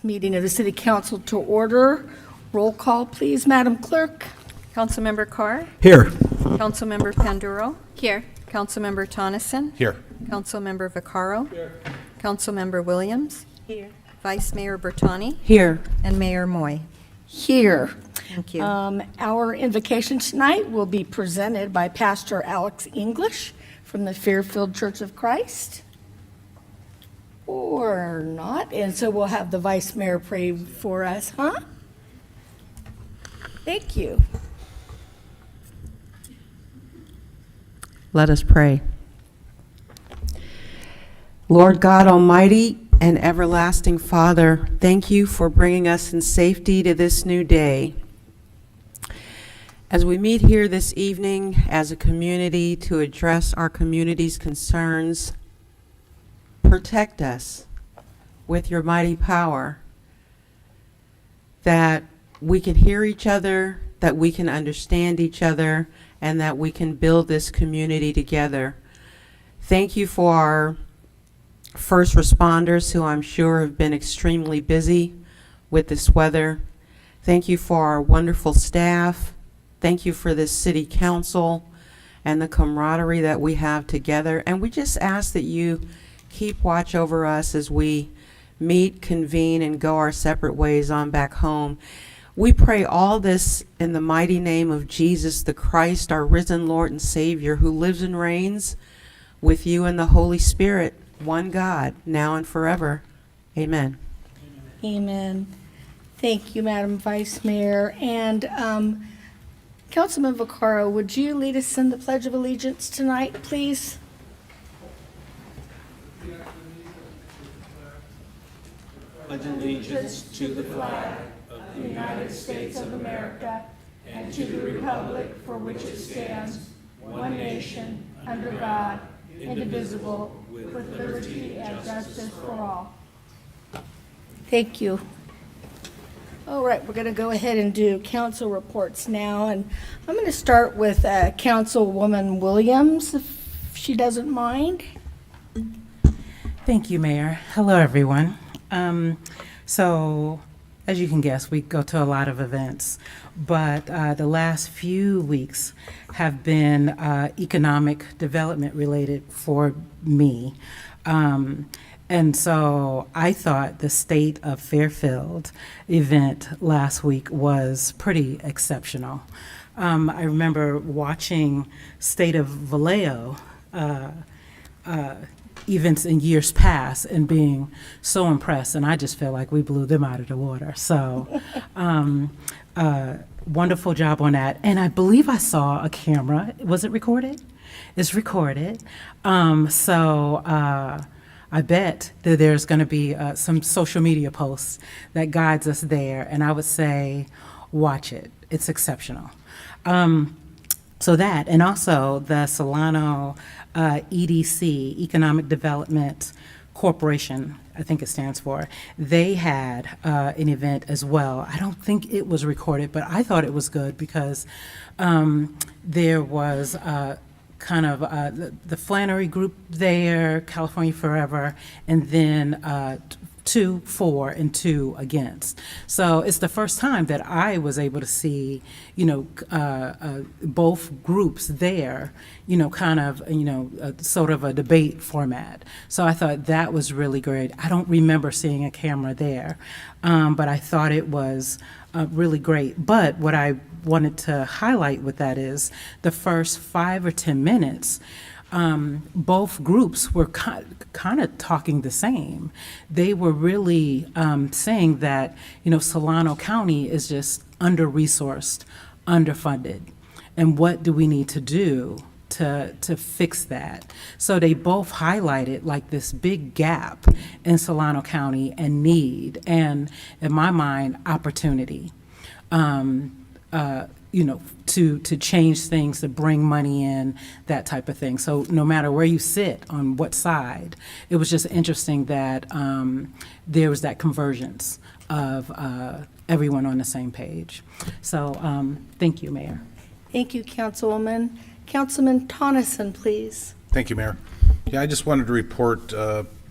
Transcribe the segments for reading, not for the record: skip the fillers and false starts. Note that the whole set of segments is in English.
Meeting of the City Council to order. Roll call, please, Madam Clerk. Councilmember Carr? Here. Councilmember Panduro? Here. Councilmember Tonneson? Here. Councilmember Vaccaro? Here. Councilmember Williams? Here. Vice Mayor Bertani? Here. And Mayor Moy? Here. Thank you. Our invocation tonight will be presented by Pastor Alex English from the Fairfield Church of Christ. Or not, and so we'll have the Vice Mayor pray for us, huh? Thank you. Let us pray. Lord God Almighty and everlasting Father, thank you for bringing us in safety to this new day. As we meet here this evening as a community to address our community's concerns, protect us with your mighty power, that we can hear each other, that we can understand each other, and that we can build this community together. Thank you for our first responders, who I'm sure have been extremely busy with this weather. Thank you for our wonderful staff. Thank you for this city council and the camaraderie that we have together. And we just ask that you keep watch over us as we meet, convene, and go our separate ways on back home. We pray all this in the mighty name of Jesus the Christ, our risen Lord and Savior, who lives and reigns with you and the Holy Spirit, one God, now and forever. Amen. Amen. Thank you, Madam Vice Mayor. And Councilman Vaccaro, would you lead us in the Pledge of Allegiance tonight, please? Pledge allegiance to the flag of the United States of America and to the republic for which it stands, one nation, under God, indivisible, with liberty and justice for all. Thank you. All right, we're going to go ahead and do council reports now. And I'm going to start with Councilwoman Williams, if she doesn't mind. Thank you, Mayor. Hello, everyone. So, as you can guess, we go to a lot of events, but the last few weeks have been economic development related for me. And so I thought the State of Fairfield event last week was pretty exceptional. I remember watching State of Vallejo events in years past and being so impressed, and I just feel like we blew them out of the water. So wonderful job on that. And I believe I saw a camera. Was it recorded? It's recorded. I bet that there's going to be some social media posts that guides us there, and I would say watch it. It's exceptional. So that, and also the Solano EDC, Economic Development Corporation, I think it stands for, they had an event as well. I don't think it was recorded, but I thought it was good because there was kind of the Flannery Group there, California Forever, and then 2 for and 2 against. So it's the first time that I was able to see, both groups there, kind of, sort of a debate format. So I thought that was really great. I don't remember seeing a camera there, but I thought it was really great. But what I wanted to highlight with that is the first 5 or 10 minutes, both groups were kind of talking the same. They were really saying that, Solano County is just under-resourced, underfunded, and what do we need to do to fix that? So they both highlighted like this big gap in Solano County and need, and in my mind, opportunity. To change things, to bring money in, that type of thing. So no matter where you sit, on what side, it was just interesting that there was that convergence of everyone on the same page. So thank you, Mayor. Thank you, Councilwoman. Councilman Tonneson, please. Thank you, Mayor. Yeah, I just wanted to report,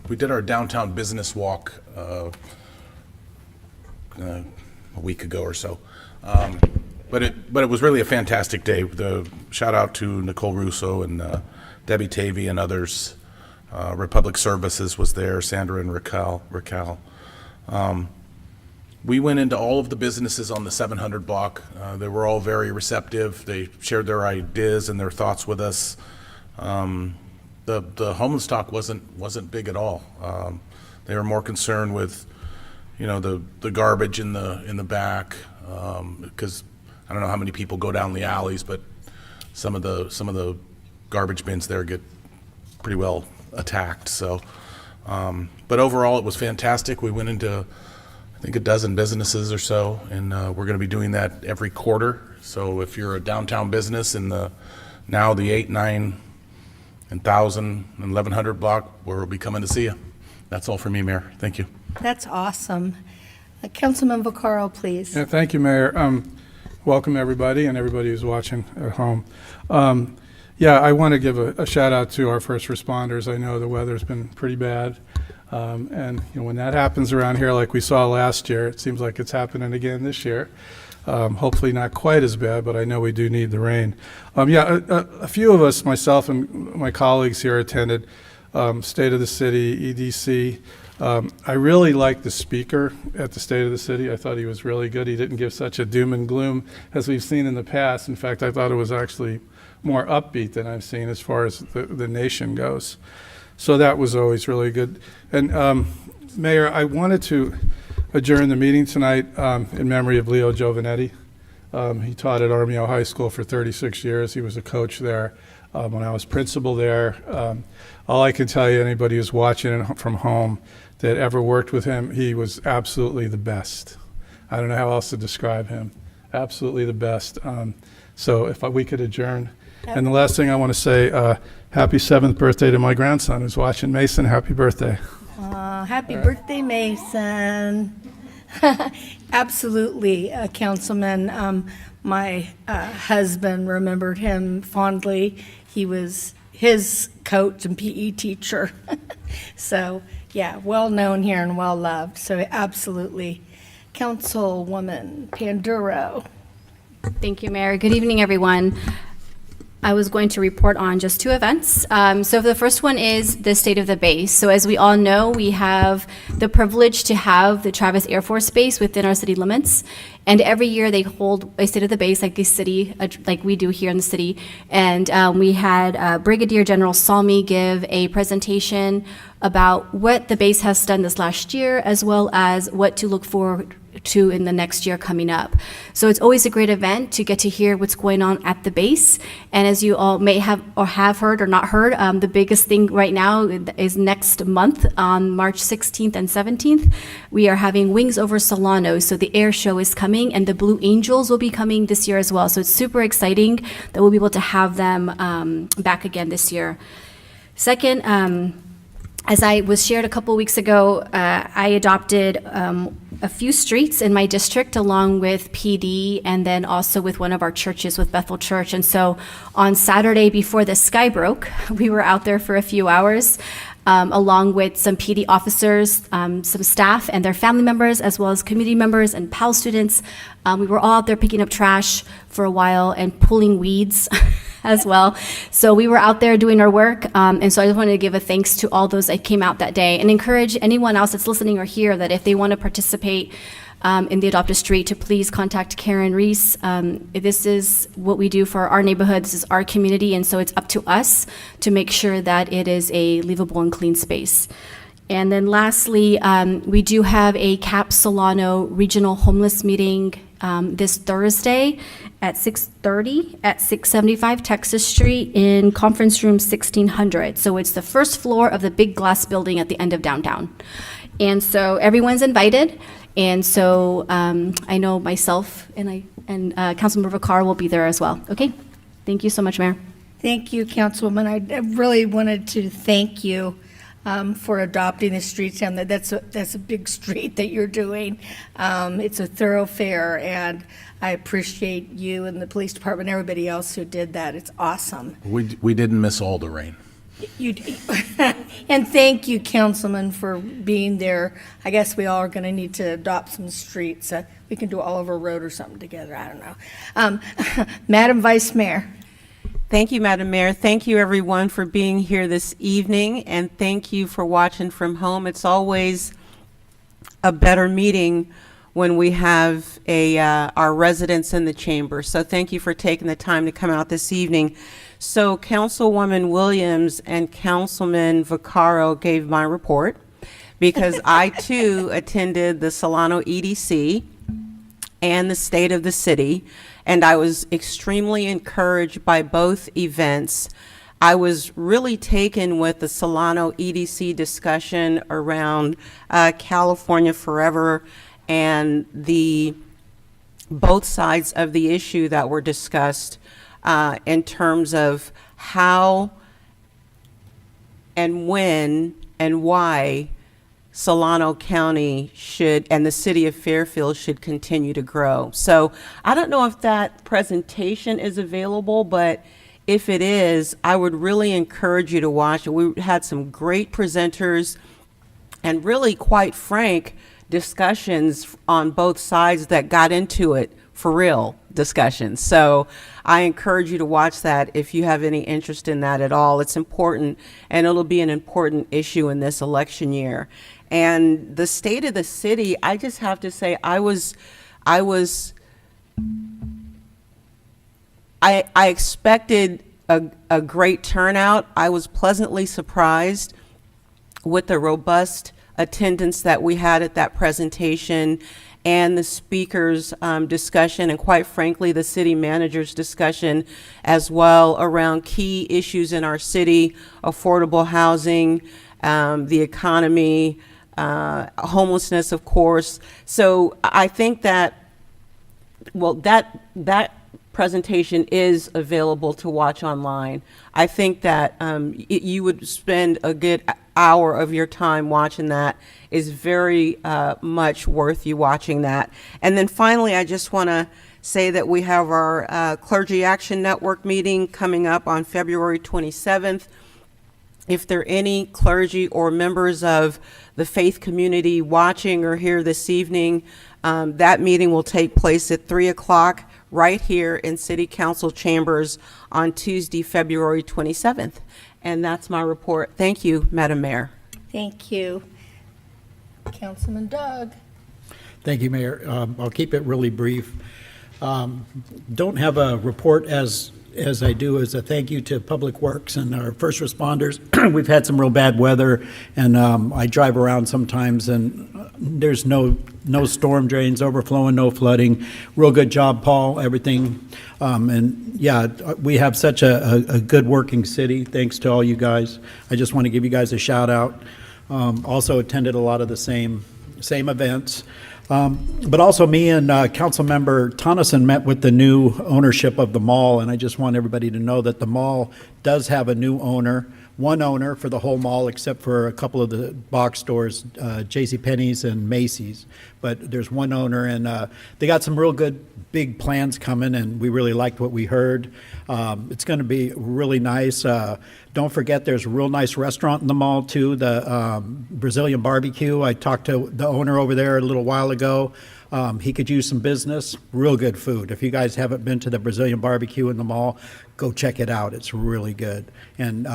we did our downtown business walk a week ago or so. But it was really a fantastic day. The shout out to Nicole Russo and Debbie Tavey and others. Republic Services was there, Sandra and Raquel. We went into all of the businesses on the 700 block. They were all very receptive. They shared their ideas and their thoughts with us. The homeless talk wasn't big at all. They were more concerned with, the garbage in the back, because I don't know how many people go down the alleys, but some of the garbage bins there get pretty well attacked. So But overall, it was fantastic. We went into, I think, a dozen businesses or so, and we're going to be doing that every quarter. So if you're a downtown business in the 8, 9, and 1,000 and 1,100 block, we'll be coming to see you. That's all for me, Mayor. Thank you. That's awesome. Councilman Vaccaro, please. Yeah, thank you, Mayor. Welcome, everybody, and everybody who's watching at home. Yeah, I want to give a shout out to our first responders. I know the weather's been pretty bad. And when that happens around here like we saw last year, it seems like it's happening again this year. Hopefully not quite as bad, but I know we do need the rain. A few of us, myself and my colleagues here, attended State of the City, EDC. I really liked the speaker at the State of the City. I thought he was really good. He didn't give such a doom and gloom as we've seen in the past. In fact, I thought it was actually more upbeat than I've seen as far as the nation goes. So that was always really good. And Mayor, I wanted to adjourn the meeting tonight in memory of Leo Giovanetti. He taught at Armio High School for 36 years. He was a coach there when I was principal there. All I can tell you, anybody who's watching from home that ever worked with him, he was absolutely the best. I don't know how else to describe him. Absolutely the best. So if we could adjourn. And the last thing I want to say, happy 7th birthday to my grandson who's watching. Mason, happy birthday. Happy birthday, Mason. Absolutely, Councilman. My husband remembered him fondly. He was his coach and PE teacher. So, yeah, well known here and well loved. So, absolutely. Councilwoman Panduro. Thank you, Mayor. Good evening, everyone. I was going to report on just 2 events. So the first one is the state of the base. So as we all know, we have the privilege to have the Travis Air Force Base within our city limits. And every year they hold a state of the base like the city, like we do here in the city. And we had Brigadier General Salmi give a presentation about what the base has done this last year, as well as what to look forward to in the next year coming up. So it's always a great event to get to hear what's going on at the base. And as you all may have or have heard or not heard, the biggest thing right now is next month on March 16th and 17th, we are having Wings Over Solano. So the air show is coming, and the Blue Angels will be coming this year as well. So it's super exciting that we'll be able to have them back again this year. Second, as I was shared a couple weeks ago, I adopted a few streets in my district along with PD and then also with one of our churches, with Bethel Church. And so on Saturday before the sky broke, we were out there for a few hours along with some PD officers, some staff and their family members, as well as community members and PAL students. We were all out there picking up trash for a while and pulling weeds as well. So we were out there doing our work. And so I just wanted to give a thanks to all those that came out that day and encourage anyone else that's listening or here that if they want to participate in the Adopt a Street to please contact Karen Reese. This is what we do for our neighborhood. This is our community. And so it's up to us to make sure that it is a livable and clean space. And then lastly, we do have a CAP Solano Regional Homeless Meeting this Thursday at 6:30 at 675 Texas Street in Conference Room 1600. So it's the first floor of the big glass building at the end of downtown. And so everyone's invited. And so I know myself and Councilmember Vaccaro will be there as well. Okay, thank you so much, Mayor. Thank you, Councilwoman. I really wanted to thank you for adopting the streets down there. That's a big street that you're doing. It's a thoroughfare, and I appreciate you and the police department and everybody else who did that. It's awesome. We didn't miss all the rain. You and thank you, Councilman, for being there. I guess we all are going to need to adopt some streets. We can do Oliver Road or something together. I don't know. Madam Vice Mayor. Thank you, Madam Mayor. Thank you, everyone, for being here this evening, and thank you for watching from home. It's always a better meeting when we have our residents in the chamber. So thank you for taking the time to come out this evening. So Councilwoman Williams and Councilman Vaccaro gave my report because I, too, attended the Solano EDC and the State of the City, and I was extremely encouraged by both events. I was really taken with the Solano EDC discussion around California Forever and the both sides of the issue that were discussed in terms of how and when and why Solano County should, and the city of Fairfield should continue to grow. So I don't know if that presentation is available, but if it is, I would really encourage you to watch it. We had some great presenters and really quite frank discussions on both sides that got into it, for real discussions. So I encourage you to watch that if you have any interest in that at all. It's important, and it'll be an important issue in this election year. And the state of the city, I just have to say, I expected a great turnout. I was pleasantly surprised with the robust attendance that we had at that presentation and the speaker's discussion, and quite frankly, the city manager's discussion as well around key issues in our city: affordable housing, the economy, homelessness, of course. So I think that, well, that presentation is available to watch online. I think that you would spend a good hour of your time watching that. Is very much worth you watching that. And then finally, I just want to say that we have our Clergy Action Network meeting coming up on February 27th. If there are any clergy or members of the faith community watching or here this evening, that meeting will take place at 3 o'clock right here in City Council chambers on Tuesday, February 27th. And that's my report. Thank you, Madam Mayor. Thank you. Councilman Doug. Thank you, Mayor. I'll keep it really brief. Don't have a report as I do as a thank you to Public Works and our first responders. We've had some real bad weather, and I drive around sometimes, and there's no storm drains overflowing, no flooding. Real good job, Paul, everything. And yeah, we have such a good working city, thanks to all you guys. I just want to give you guys a shout out. Also attended a lot of the same events. But also me and Councilmember Tonneson met with the new ownership of the mall, and I just want everybody to know that the mall does have a new owner, one owner for the whole mall except for a couple of the box stores, JCPenney's and Macy's. But there's one owner, and they got some real good big plans coming, and we really liked what we heard. It's going to be really nice. Don't forget, there's a real nice restaurant in the mall, too, the Brazilian barbecue. I talked to the owner over there a little while ago. He could use some business. Real good food. If you guys haven't been to the Brazilian barbecue in the mall, go check it out. It's really good. And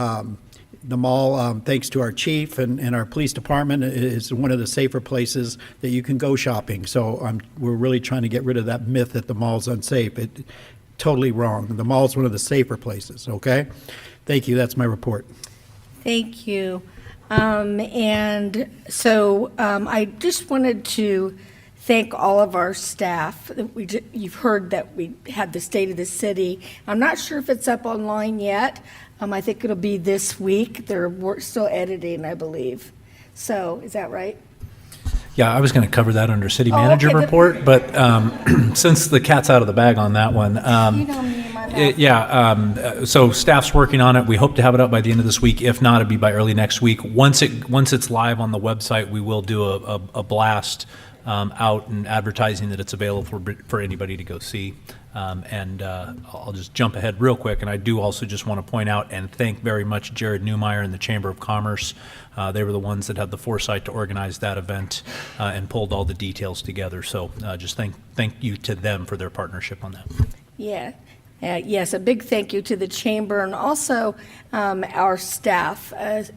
the mall, thanks to our chief and our police department, is one of the safer places that you can go shopping. So we're really trying to get rid of that myth that the mall's unsafe. Totally wrong. The mall's one of the safer places, okay? Thank you. That's my report. Thank you. And so I just wanted to thank all of our staff. You've heard that we had the State of the City. I'm not sure if it's up online yet. I think it'll be this week. They're still editing, I believe. So is that right? Yeah, I was going to cover that under city manager okay, report, but since the cat's out of the bag on that one. You know me and my mouth. Yeah, so staff's working on it. We hope to have it up by the end of this week. If not, it'll be by early next week. Once it's live on the website, we will do a blast out and advertising that it's available for anybody to go see. And I'll just jump ahead real quick, and I do also just want to point out and thank very much Jared Newmeyer and the Chamber of Commerce. They were the ones that had the foresight to organize that event and pulled all the details together. So just thank you to them for their partnership on that. Yeah. Yes, a big thank you to the Chamber and also our staff,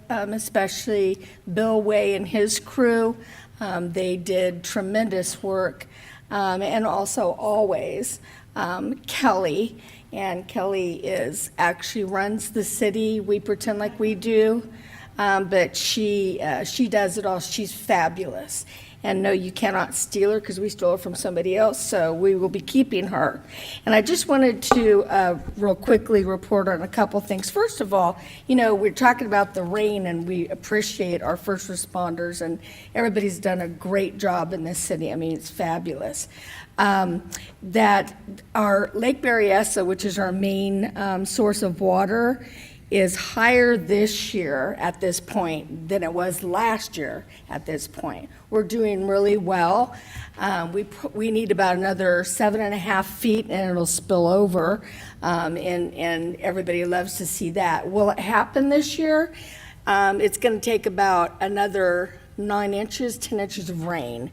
especially Bill Way and his crew. They did tremendous work. And also always Kelly. And Kelly actually runs the city. We pretend like we do. but she does it all. She's fabulous. And no, you cannot steal her because we stole her from somebody else, so we will be keeping her. And I just wanted to real quickly report on a couple things. First of all, we're talking about the rain, and we appreciate our first responders, and everybody's done a great job in this city. I mean, it's fabulous. That our Lake Berryessa, which is our main source of water, is higher this year at this point than it was last year at this point. We're doing really well. We need about another 7.5 feet and it'll spill over, and everybody loves to see that. Will it happen this year? It's going to take about another 9 inches, 10 inches of rain.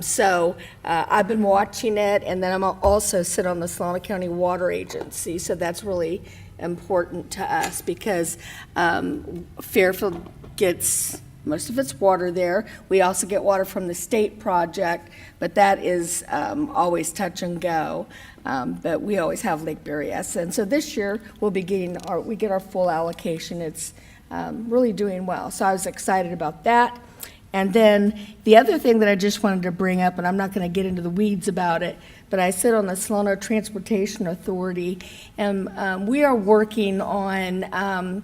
So I've been watching it, and then I'm also sit on the Solano County Water Agency, so that's really important to us because Fairfield gets most of its water there. We also get water from the state project, but that is always touch and go. But we always have Lake Berryessa, and so this year we'll be getting we get our full allocation. It's really doing well, so I was excited about that. And then the other thing that I just wanted to bring up, and I'm not going to get into the weeds about it, but I sit on the Solano Transportation Authority, and we are working on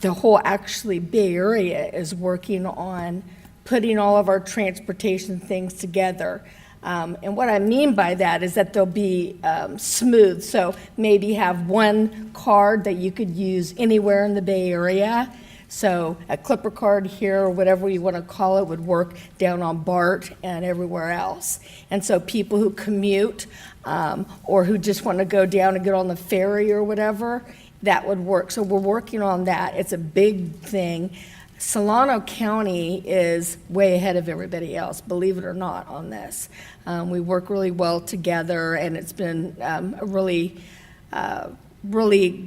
the whole, actually, Bay Area is working on putting all of our transportation things together. And what I mean by that is that they'll be smooth, so maybe have one card that you could use anywhere in the Bay Area. So a Clipper card here, or whatever you want to call it, would work down on BART and everywhere else. And so people who commute or who just want to go down and get on the ferry or whatever, that would work. So we're working on that. It's a big thing. Solano County is way ahead of everybody else, believe it or not, on this. We work really well together, and it's been a really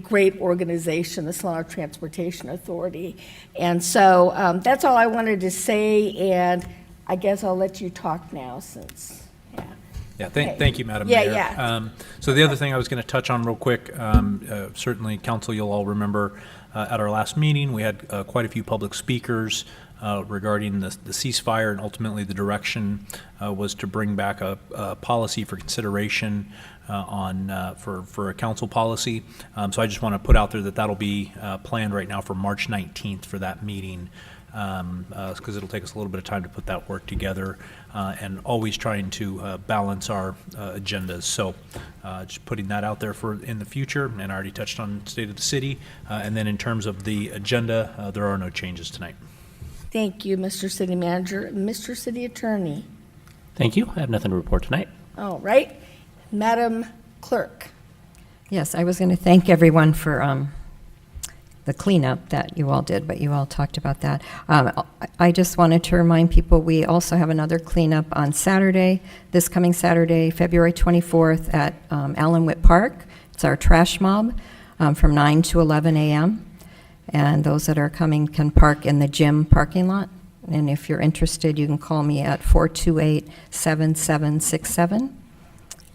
great organization, the Solano Transportation Authority. And so that's all I wanted to say, and I guess I'll let you talk now since, Yeah, thank you, Madam Yeah, Mayor. yeah. So the other thing I was going to touch on real quick, certainly council, you'll all remember at our last meeting, we had quite a few public speakers regarding the ceasefire, and ultimately the direction was to bring back a policy for consideration for a council policy. So I just want to put out there that that'll be planned right now for March 19th for that meeting, because it'll take us a little bit of time to put that work together, and always trying to balance our agendas. So just putting that out there for in the future, and I already touched on state of the city. And then in terms of the agenda, there are no changes tonight. Thank you, Mr. City Manager. Mr. City Attorney. Thank you. I have nothing to report tonight. All right. Madam Clerk. Yes, I was going to thank everyone for the cleanup that you all did, but you all talked about that. I just wanted to remind people we also have another cleanup on Saturday, this coming Saturday, February 24th at Allen Witt Park. It's our trash mob from 9 to 11 a.m. And those that are coming can park in the gym parking lot. And if you're interested, you can call me at 428-7767.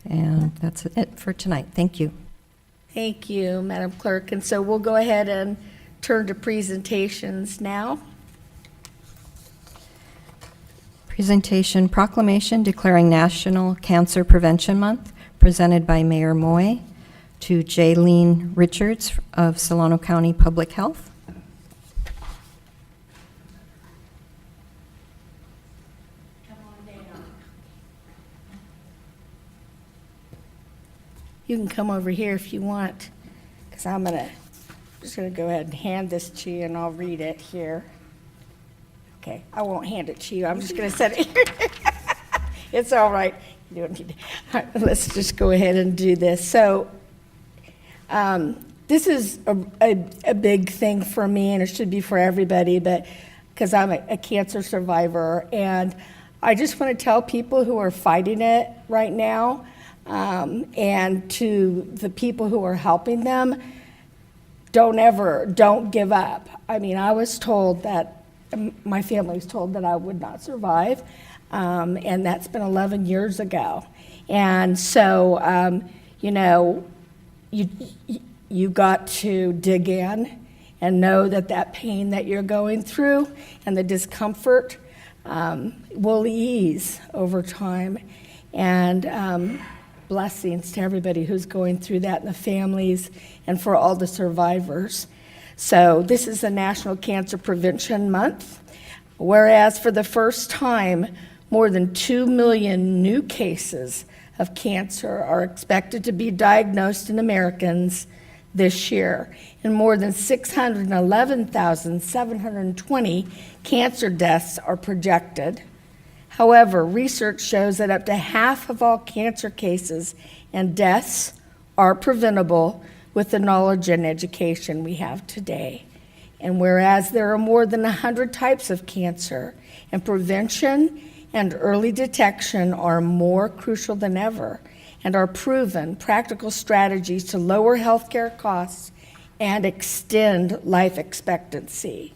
And that's it for tonight. Thank you. Thank you, Madam Clerk. And so we'll go ahead and turn to presentations now. Presentation proclamation declaring National Cancer Prevention Month, presented by Mayor Moy to Jaylene Richards of Solano County Public Health. You can come over here if you want, because I'm just gonna go ahead and hand this to you, and I'll read it here. Okay, I won't hand it to you. I'm just gonna set it here. It's all right. You don't need to. All right, let's just go ahead and do this. So, this is a big thing for me, and it should be for everybody, but because I'm a cancer survivor, and I just want to tell people who are fighting it right now, and to the people who are helping them, don't give up. I mean, I was told that, my family was told that I would not survive, and that's been 11 years ago. And so, you got to dig in and know that that pain that you're going through and the discomfort will ease over time. And blessings to everybody who's going through that, and the families, and for all the survivors. So this is the National Cancer Prevention Month. Whereas for the first time, more than 2 million new cases of cancer are expected to be diagnosed in Americans this year, and more than 611,720 cancer deaths are projected. However, research shows that up to half of all cancer cases and deaths are preventable with the knowledge and education we have today. And whereas there are more than 100 types of cancer, and prevention and early detection are more crucial than ever, and are proven practical strategies to lower healthcare costs and extend life expectancy.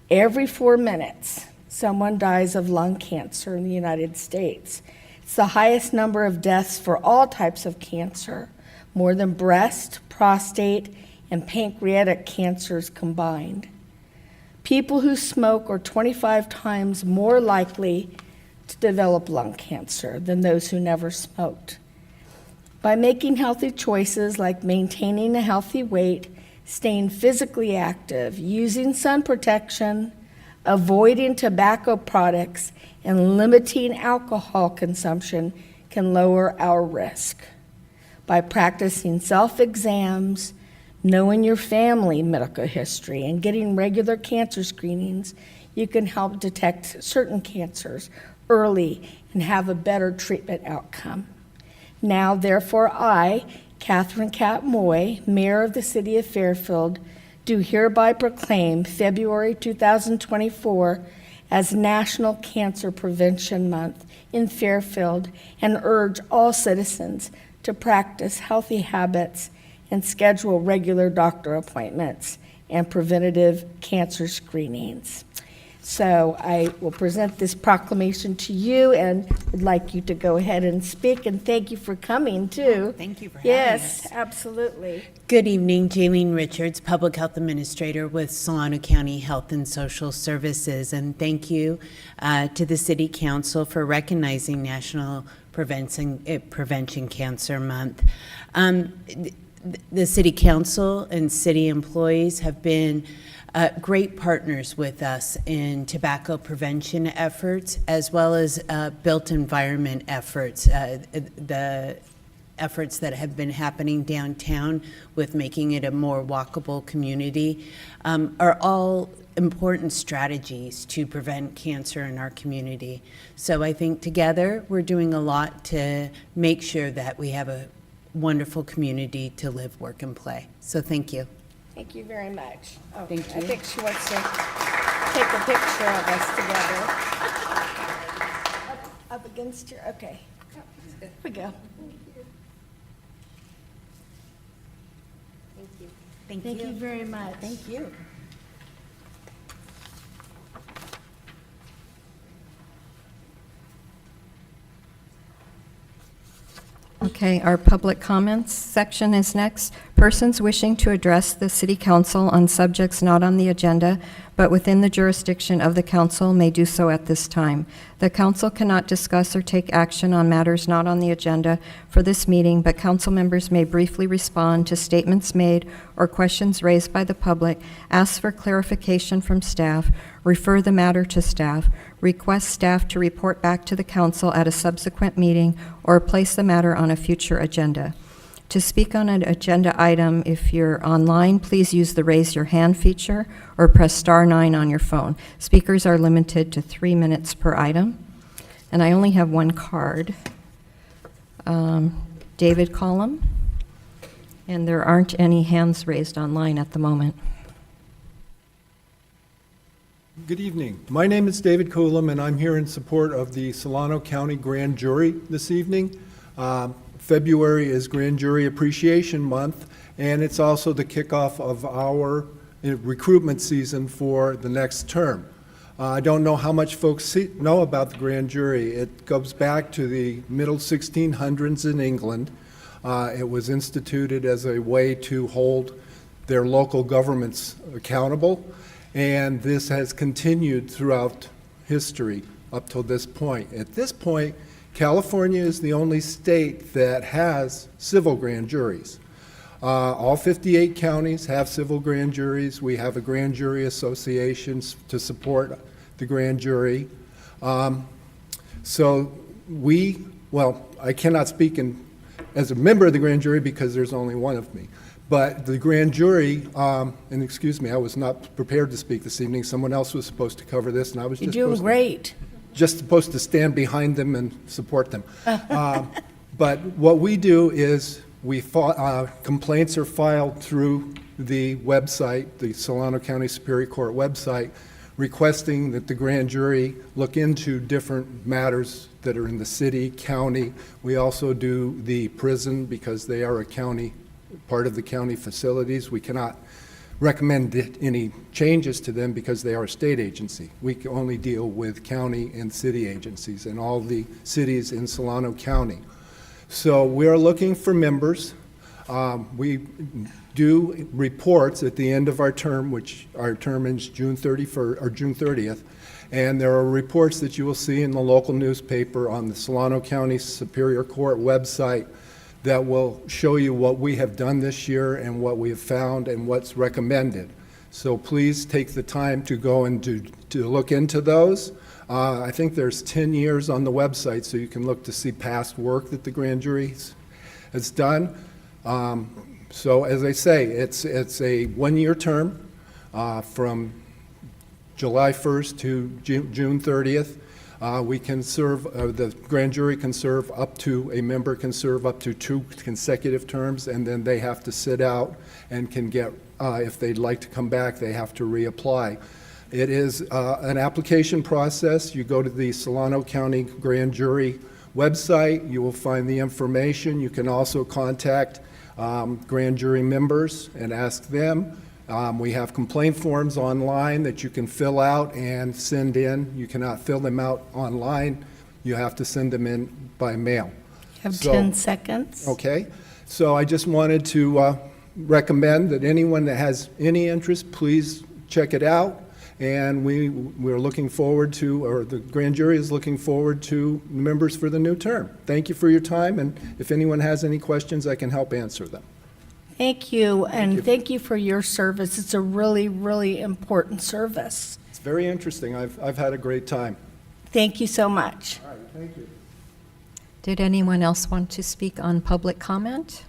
Every 4 minutes, someone dies of lung cancer in the United States. It's the highest number of deaths for all types of cancer, more than breast, prostate, and pancreatic cancers combined. People who smoke are 25 times more likely to develop lung cancer than those who never smoked. By making healthy choices like maintaining a healthy weight, staying physically active, using sun protection, avoiding tobacco products, and limiting alcohol consumption can lower our risk. By practicing self-exams, knowing your family medical history, and getting regular cancer screenings, you can help detect certain cancers early and have a better treatment outcome. Now, therefore, I, Catherine Cat Moy, Mayor of the City of Fairfield, do hereby proclaim February 2024 as National Cancer Prevention Month in Fairfield, and urge all citizens to practice healthy habits and schedule regular doctor appointments and preventative cancer screenings. So I will present this proclamation to you and would like you to go ahead and speak, and thank you for coming too. Thank you for having us. Yes, absolutely. Good evening, Jaylene Richards, Public Health Administrator with Solano County Health and Social Services, and thank you to the City Council for recognizing National Prevention Cancer Month. The City Council and city employees have been great partners with us in tobacco prevention efforts, as well as built environment efforts. The efforts that have been happening downtown with making it a more walkable community are all important strategies to prevent cancer in our community. So I think together we're doing a lot to make sure that we have a wonderful community to live, work, and play. So thank you. Thank you very much. Oh, Thank I you. think she wants to take a picture of us together. Up against your, okay. Here we go. Thank Thank you very much. Thank you. Okay, our public comments section is next. Persons wishing to address the City Council on subjects not on the agenda but within the jurisdiction of the council may do so at this time. The council cannot discuss or take action on matters not on the agenda for this meeting, but council members may briefly respond to statements made or questions raised by the public, ask for clarification from staff, refer the matter to staff, request staff to report back to the council at a subsequent meeting, or place the matter on a future agenda. To speak on an agenda item, if you're online, please use the raise your hand feature or press *9 on your phone. Speakers are limited to 3 minutes per item. And I only have one card. David Collum. And there aren't any hands raised online at the moment. Good evening. My name is David Coulomb, and I'm here in support of the Solano County Grand Jury this evening. February is Grand Jury Appreciation Month, and it's also the kickoff of our recruitment season for the next term. I don't know how much folks know about the Grand Jury. It goes back to the middle 1600s in England. It was instituted as a way to hold their local governments accountable, and this has continued throughout history up till this point. At this point, California is the only state that has civil grand juries. All 58 counties have civil grand juries. We have a grand jury association to support the grand jury. So well, I cannot speak as a member of the grand jury because there's only one of me. But the grand jury, and excuse me, I was not prepared to speak this evening. Someone else was supposed to cover this, and I was You're just doing supposed great. just supposed to stand behind them and support them. But what we do is complaints are filed through the website, the Solano County Superior Court website, requesting that the grand jury look into different matters that are in the city, county. We also do the prison because they are a county, part of the county facilities. We cannot recommend any changes to them because they are a state agency. We can only deal with county and city agencies and all the cities in Solano County. So we are looking for members. We do reports at the end of our term, which our term ends June 30th, and there are reports that you will see in the local newspaper on the Solano County Superior Court website that will show you what we have done this year and what we have found and what's recommended. So please take the time to go and to look into those. I think there's 10 years on the website, so you can look to see past work that the grand jury has done. So as I say, it's a one-year term from July 1st to June 30th. We can serve, the grand jury can serve up to, a member can serve up to 2 consecutive terms, and then they have to sit out and can get, if they'd like to come back, they have to reapply. It is an application process. You go to the Solano County Grand Jury website, you will find the information. You can also contact grand jury members and ask them. We have complaint forms online that you can fill out and send in. You cannot fill them out online. You have to send them in by mail. You have 10 seconds. Okay. So I just wanted to recommend that anyone that has any interest, please check it out. And we're looking forward to, or the grand jury is looking forward to members for the new term. Thank you for your time, and if anyone has any questions, I can help answer them. Thank you, and thank you for your service. It's a really, really important service. It's very interesting. I've had a great time. Thank you so much. All right, thank you. Did anyone else want to speak on public comment?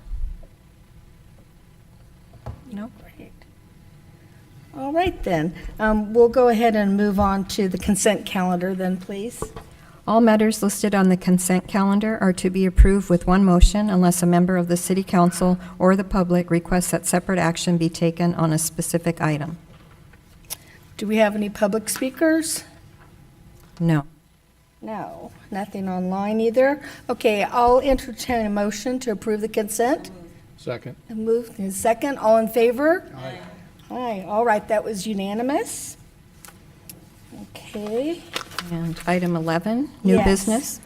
No? Great. All right, then. We'll go ahead and move on to the consent calendar then, please. All matters listed on the consent calendar are to be approved with one motion unless a member of the City Council or the public requests that separate action be taken on a specific item. Do we have any public speakers? No. No, nothing online either. Okay, I'll entertain a motion to approve the consent. Second. Moved in second. All in favor? Aye. Aye. All right, that was unanimous. Okay. And item 11, new Yes. business.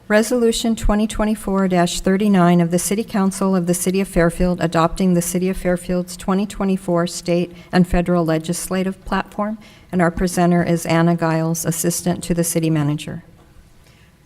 Resolution 2024-39 of the City Council of the City of Fairfield adopting the City of Fairfield's 2024 state and federal legislative platform. And our presenter is Anna Giles, Assistant to the City Manager.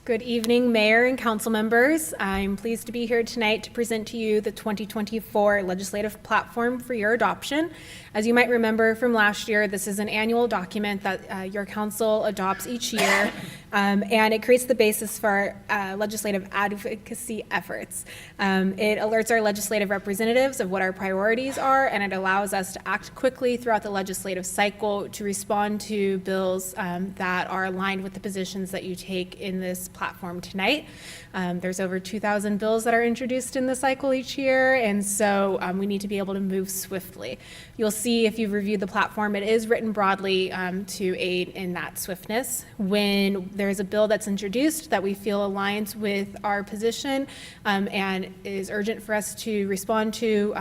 Good evening, Mayor and council members. I'm pleased to be here tonight to present to you the 2024 legislative platform for your adoption. As you might remember from last year, this is an annual document that your council adopts each year, and it creates the basis for legislative advocacy efforts. It alerts our legislative representatives of what our priorities are, and it allows us to act quickly throughout the legislative cycle to respond to bills that are aligned with the positions that you take in this platform tonight. There's over 2,000 bills that are introduced in the cycle each year, and so we need to be able to move swiftly. You'll see if you've reviewed the platform, it is written broadly to aid in that swiftness. When there's a bill that's introduced that we feel aligns with our position and is urgent for us to respond to,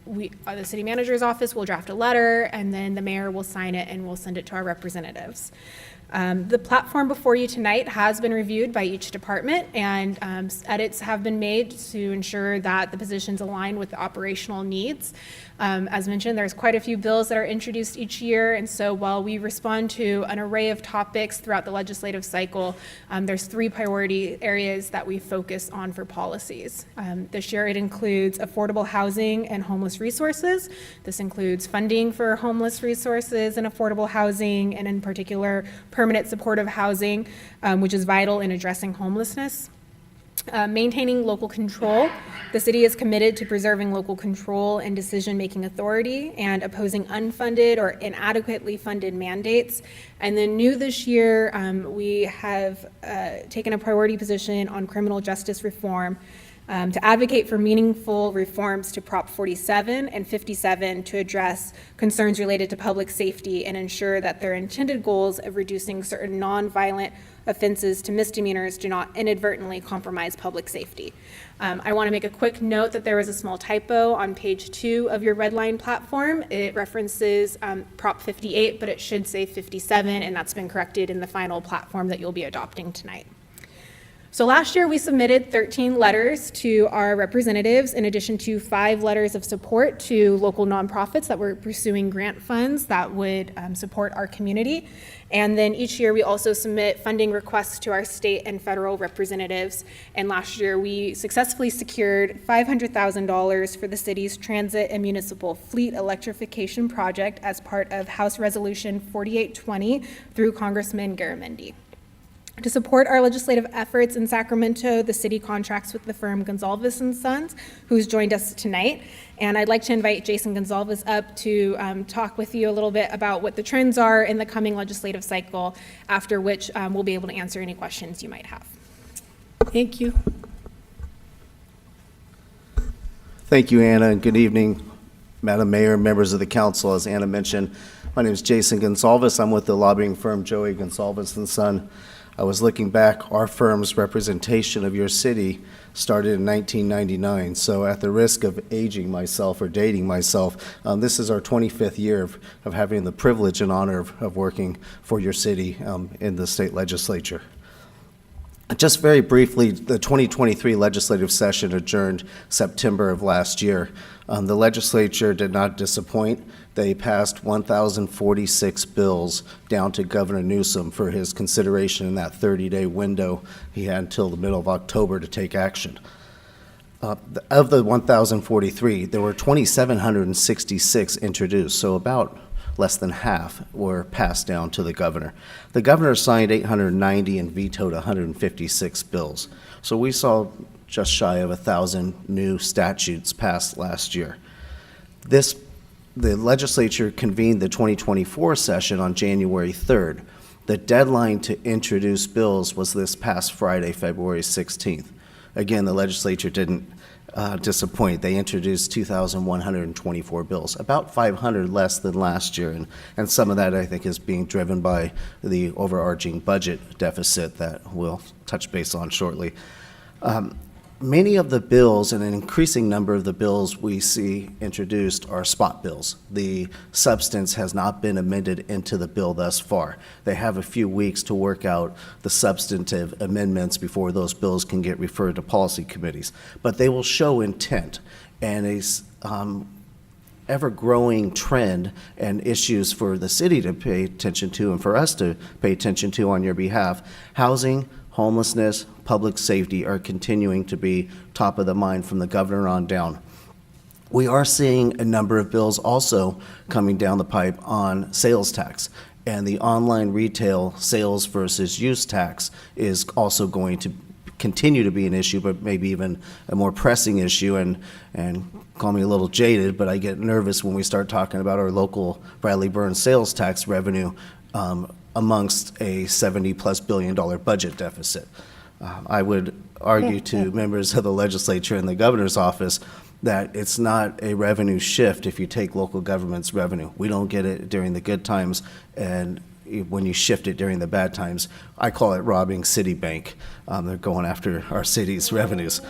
the city manager's office will draft a letter, and then the mayor will sign it and we'll send it to our representatives. The platform before you tonight has been reviewed by each department, and edits have been made to ensure that the positions align with the operational needs. As mentioned, there's quite a few bills that are introduced each year, and so while we respond to an array of topics throughout the legislative cycle, there's 3 priority areas that we focus on for policies. This year it includes affordable housing and homeless resources. This includes funding for homeless resources and affordable housing, and in particular, permanent supportive housing, which is vital in addressing homelessness. Maintaining local control. The city is committed to preserving local control and decision-making authority and opposing unfunded or inadequately funded mandates. And then new this year, we have taken a priority position on criminal justice reform to advocate for meaningful reforms to Prop 47 and 57 to address concerns related to public safety and ensure that their intended goals of reducing certain nonviolent offenses to misdemeanors do not inadvertently compromise public safety. I want to make a quick note that there was a small typo on page 2 of your red line platform. It references Prop 58, but it should say 57, and that's been corrected in the final platform that you'll be adopting tonight. So last year we submitted 13 letters to our representatives, in addition to 5 letters of support to local nonprofits that were pursuing grant funds that would support our community. And then each year we also submit funding requests to our state and federal representatives. And last year we successfully secured $500,000 for the city's transit and municipal fleet electrification project as part of House Resolution 4820 through Congressman Garamendi. To support our legislative efforts in Sacramento, the city contracts with the firm Gonzalez & Sons, who's joined us tonight. And I'd like to invite Jason Gonzalez up to talk with you a little bit about what the trends are in the coming legislative cycle, after which we'll be able to answer any questions you might have. Thank you. Thank you, Anna, and good evening, Madam Mayor, members of the council. As Anna mentioned, my name is Jason Gonzalez. I'm with the lobbying firm Joey Gonzalez & Son. I was looking back, our firm's representation of your city started in 1999. So at the risk of aging myself or dating myself, this is our 25th year of having the privilege and honor of working for your city in the state legislature. Just very briefly, the 2023 legislative session adjourned September of last year. The legislature did not disappoint. They passed 1,046 bills down to Governor Newsom for his consideration in that 30-day window. He had until the middle of October to take action. Of the 1,043, there were 2,766 introduced, so about less than half were passed down to the governor. The governor signed 890 and vetoed 156 bills. So we saw just shy of 1,000 new statutes passed last year. The legislature convened the 2024 session on January 3rd. The deadline to introduce bills was this past Friday, February 16th. Again, the legislature didn't disappoint. They introduced 2,124 bills, about 500 less than last year, and some of that I think is being driven by the overarching budget deficit that we'll touch base on shortly. Many of the bills, and an increasing number of the bills we see introduced, are spot bills. The substance has not been amended into the bill thus far. They have a few weeks to work out the substantive amendments before those bills can get referred to policy committees. But they will show intent and a ever-growing trend and issues for the city to pay attention to and for us to pay attention to on your behalf. Housing, homelessness, public safety are continuing to be top of the mind from the governor on down. We are seeing a number of bills also coming down the pipe on sales tax, and the online retail sales versus use tax is also going to continue to be an issue, but maybe even a more pressing issue. And call me a little jaded, but I get nervous when we start talking about our local Bradley Burns sales tax revenue amongst a $70+ billion budget deficit. I would argue to members of the legislature and the governor's office that it's not a revenue shift if you take local government's revenue. We don't get it during the good times, and when you shift it during the bad times, I call it robbing Citibank. They're going after our city's revenues.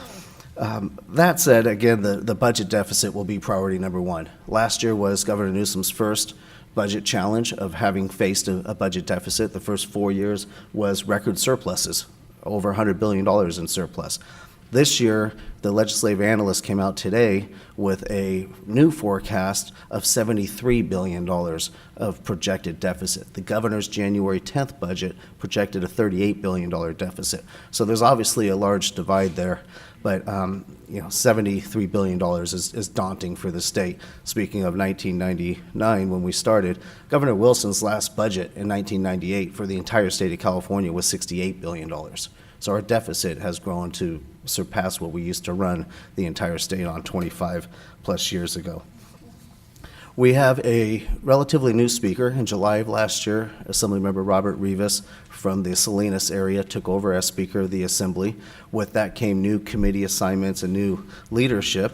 That said, again, the budget deficit will be priority number one. Last year was Governor Newsom's first budget challenge of having faced a budget deficit. The first 4 years was record surpluses, over $100 billion in surplus. This year, the legislative analyst came out today with a new forecast of $73 billion of projected deficit. The governor's January 10th budget projected a $38 billion deficit. So there's obviously a large divide there, but $73 billion is daunting for the state. Speaking of 1999, when we started, Governor Wilson's last budget in 1998 for the entire state of California was $68 billion. So our deficit has grown to surpass what we used to run the entire state on 25 plus years ago. We have a relatively new speaker. In July of last year, Assemblymember Robert Rivas from the Salinas area took over as Speaker of the Assembly. With that came new committee assignments and new leadership.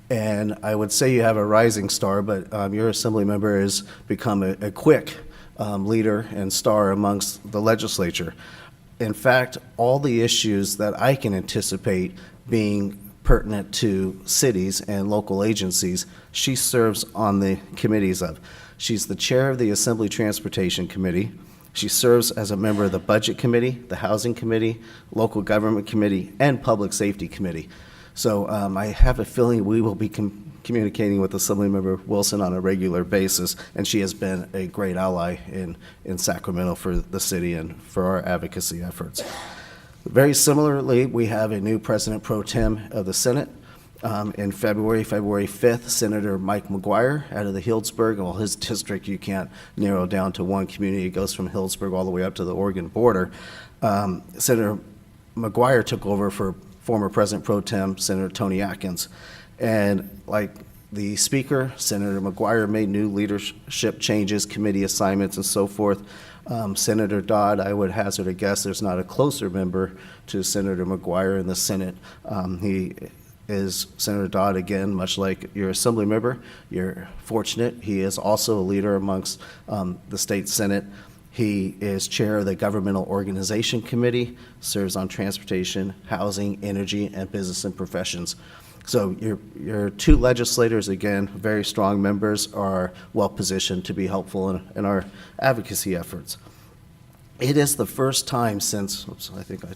And I would say you have a rising star, but your Assembly member has become a quick leader and star amongst the legislature. In fact, all the issues that I can anticipate being pertinent to cities and local agencies, she serves on the committees of. She's the chair of the Assembly Transportation Committee. She serves as a member of the Budget Committee, the Housing Committee, Local Government Committee, and Public Safety Committee. So I have a feeling we will be communicating with Assemblymember Wilson on a regular basis, and she has been a great ally in Sacramento for the city and for our advocacy efforts. Very similarly, we have a new President Pro Tem of the Senate. In February 5th, Senator Mike McGuire out of the Healdsburg, well, his district you can't narrow down to one community. It goes from Healdsburg all the way up to the Oregon border. Senator McGuire took over for former President Pro Tem Senator Tony Atkins. And like the Speaker, Senator McGuire made new leadership changes, committee assignments, and so forth. Senator Dodd, I would hazard a guess there's not a closer member to Senator McGuire in the Senate. He is Senator Dodd, again, much like your Assembly member. You're fortunate. He is also a leader amongst the state Senate. He is chair of the Governmental Organization Committee, serves on transportation, housing, energy, and business and professions. So your two legislators, again, very strong members, are well positioned to be helpful in our advocacy efforts. It is the first time since, oops, I think I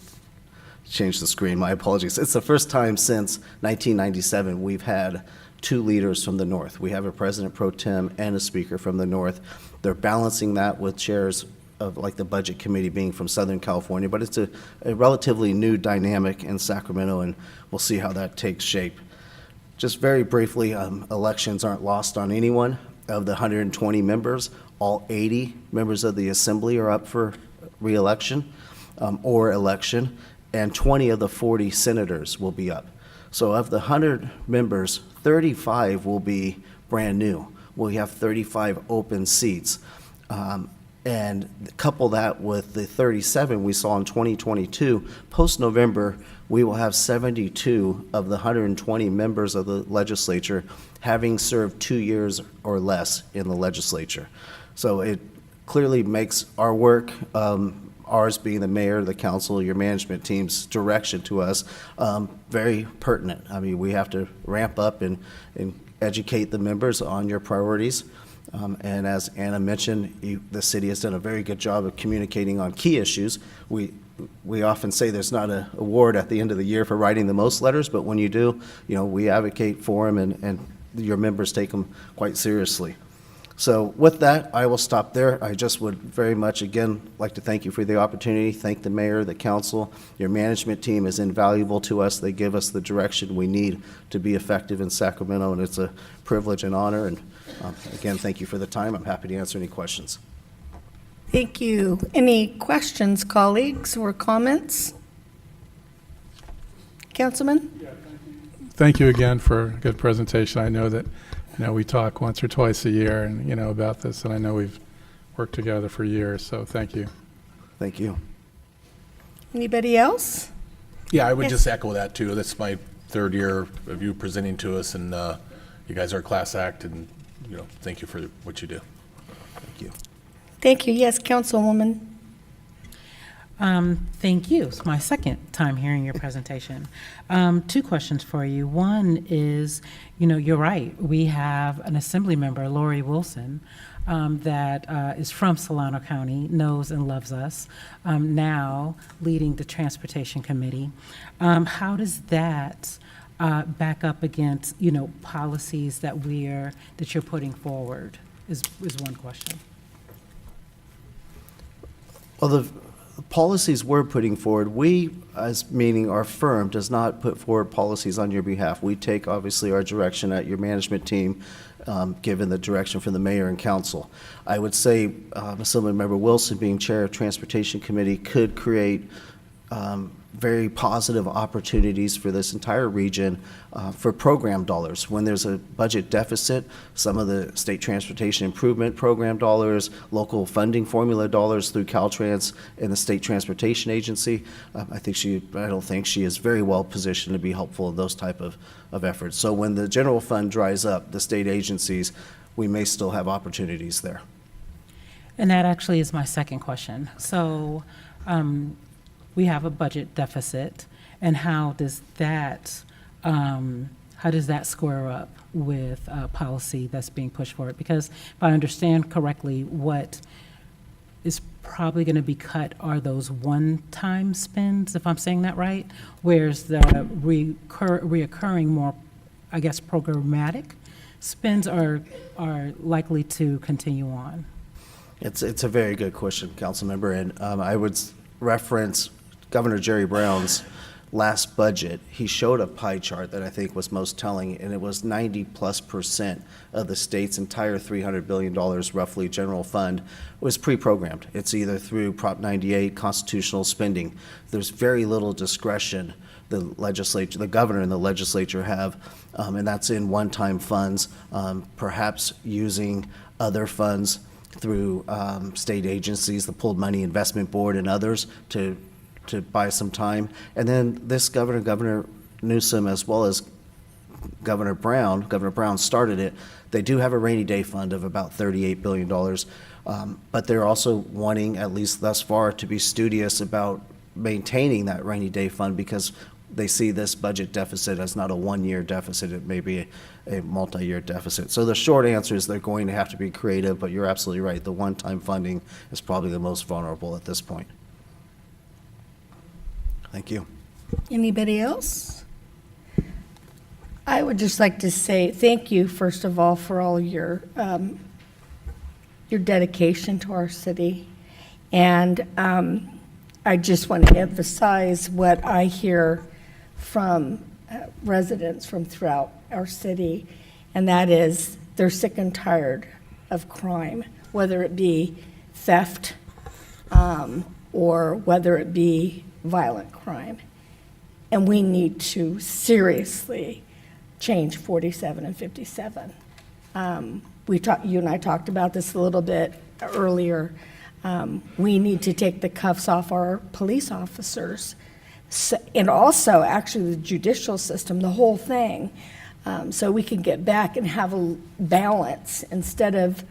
changed the screen, my apologies. It's the first time since 1997 we've had two leaders from the North. We have a President Pro Tem and a Speaker from the North. They're balancing that with chairs of like the Budget Committee being from Southern California, but it's a relatively new dynamic in Sacramento, and we'll see how that takes shape. Just very briefly, elections aren't lost on anyone. Of the 120 members, all 80 members of the Assembly are up for re-election or election, and 20 of the 40 senators will be up. So of the 100 members, 35 will be brand new. We have 35 open seats. And couple that with the 37 we saw in 2022, post-November, we will have 72 of the 120 members of the legislature having served 2 years or less in the legislature. So it clearly makes our work, ours being the mayor, the council, your management team's direction to us, very pertinent. I mean, we have to ramp up and educate the members on your priorities. And as Anna mentioned, the city has done a very good job of communicating on key issues. We often say there's not an award at the end of the year for writing the most letters, but when you do, we advocate for them, and your members take them quite seriously. So with that, I will stop there. I just would very much, again, like to thank you for the opportunity, thank the mayor, the council. Your management team is invaluable to us. They give us the direction we need to be effective in Sacramento, and it's a privilege and honor. And again, thank you for the time. I'm happy to answer any questions. Thank you. Any questions, colleagues, or comments? Councilman? Thank you again for a good presentation. I know that we talk once or twice a year and about this, and I know we've worked together for years, so thank you. Thank you. Anybody else? Yeah, I would Yes. just echo that too. This is my third year of you presenting to us, and you guys are a class act, and thank you for what you do. Thank you. Thank you. Yes, Councilwoman. Thank you. It's my second time hearing your presentation. Two questions for you. One is, you're right. We have an assembly member, Lori Wilson, that is from Solano County, knows and loves us, now leading the Transportation Committee. How does that back up against, policies that you're putting forward is one question. Well, the policies we're putting forward, we, as meaning our firm, does not put forward policies on your behalf. We take, obviously, our direction at your management team, given the direction from the mayor and council. I would say Assemblymember Wilson, being chair of Transportation Committee, could create very positive opportunities for this entire region for program dollars. When there's a budget deficit, some of the state transportation improvement program dollars, local funding formula dollars through Caltrans and the State Transportation Agency, I don't think she is very well positioned to be helpful in those type of efforts. So when the general fund dries up, the state agencies, we may still have opportunities there. And that actually is my second question. So we have a budget deficit, and how does that square up with policy that's being pushed forward? Because if I understand correctly, what is probably going to be cut are those one-time spends, if I'm saying that right, whereas the reoccurring, more, I guess, programmatic spends are likely to continue on. It's a very good question, Councilmember, and I would reference Governor Jerry Brown's last budget. He showed a pie chart that I think was most telling, and it was 90+% of the state's entire $300 billion roughly general fund was pre-programmed. It's either through Prop 98 constitutional spending. There's very little discretion the legislature, the governor and the legislature have, and that's in one-time funds, perhaps using other funds through state agencies, the Pooled Money Investment Board and others to buy some time. And then this Governor Newsom, as well as Governor Brown started it. They do have a rainy day fund of about $38 billion, but they're also wanting, at least thus far, to be studious about maintaining that rainy day fund because they see this budget deficit as not a one-year deficit, it may be a multi-year deficit. So the short answer is they're going to have to be creative, but you're absolutely right. The one-time funding is probably the most vulnerable at this point. Thank you. Anybody else? I would just like to say thank you, first of all, for all your dedication to our city. And I just want to emphasize what I hear from residents from throughout our city, and that is they're sick and tired of crime, whether it be theft or whether it be violent crime. And we need to seriously change 47 and 57. You and I talked about this a little bit earlier. We need to take the cuffs off our police officers, and also actually the judicial system, the whole thing, so we can get back and have a balance instead of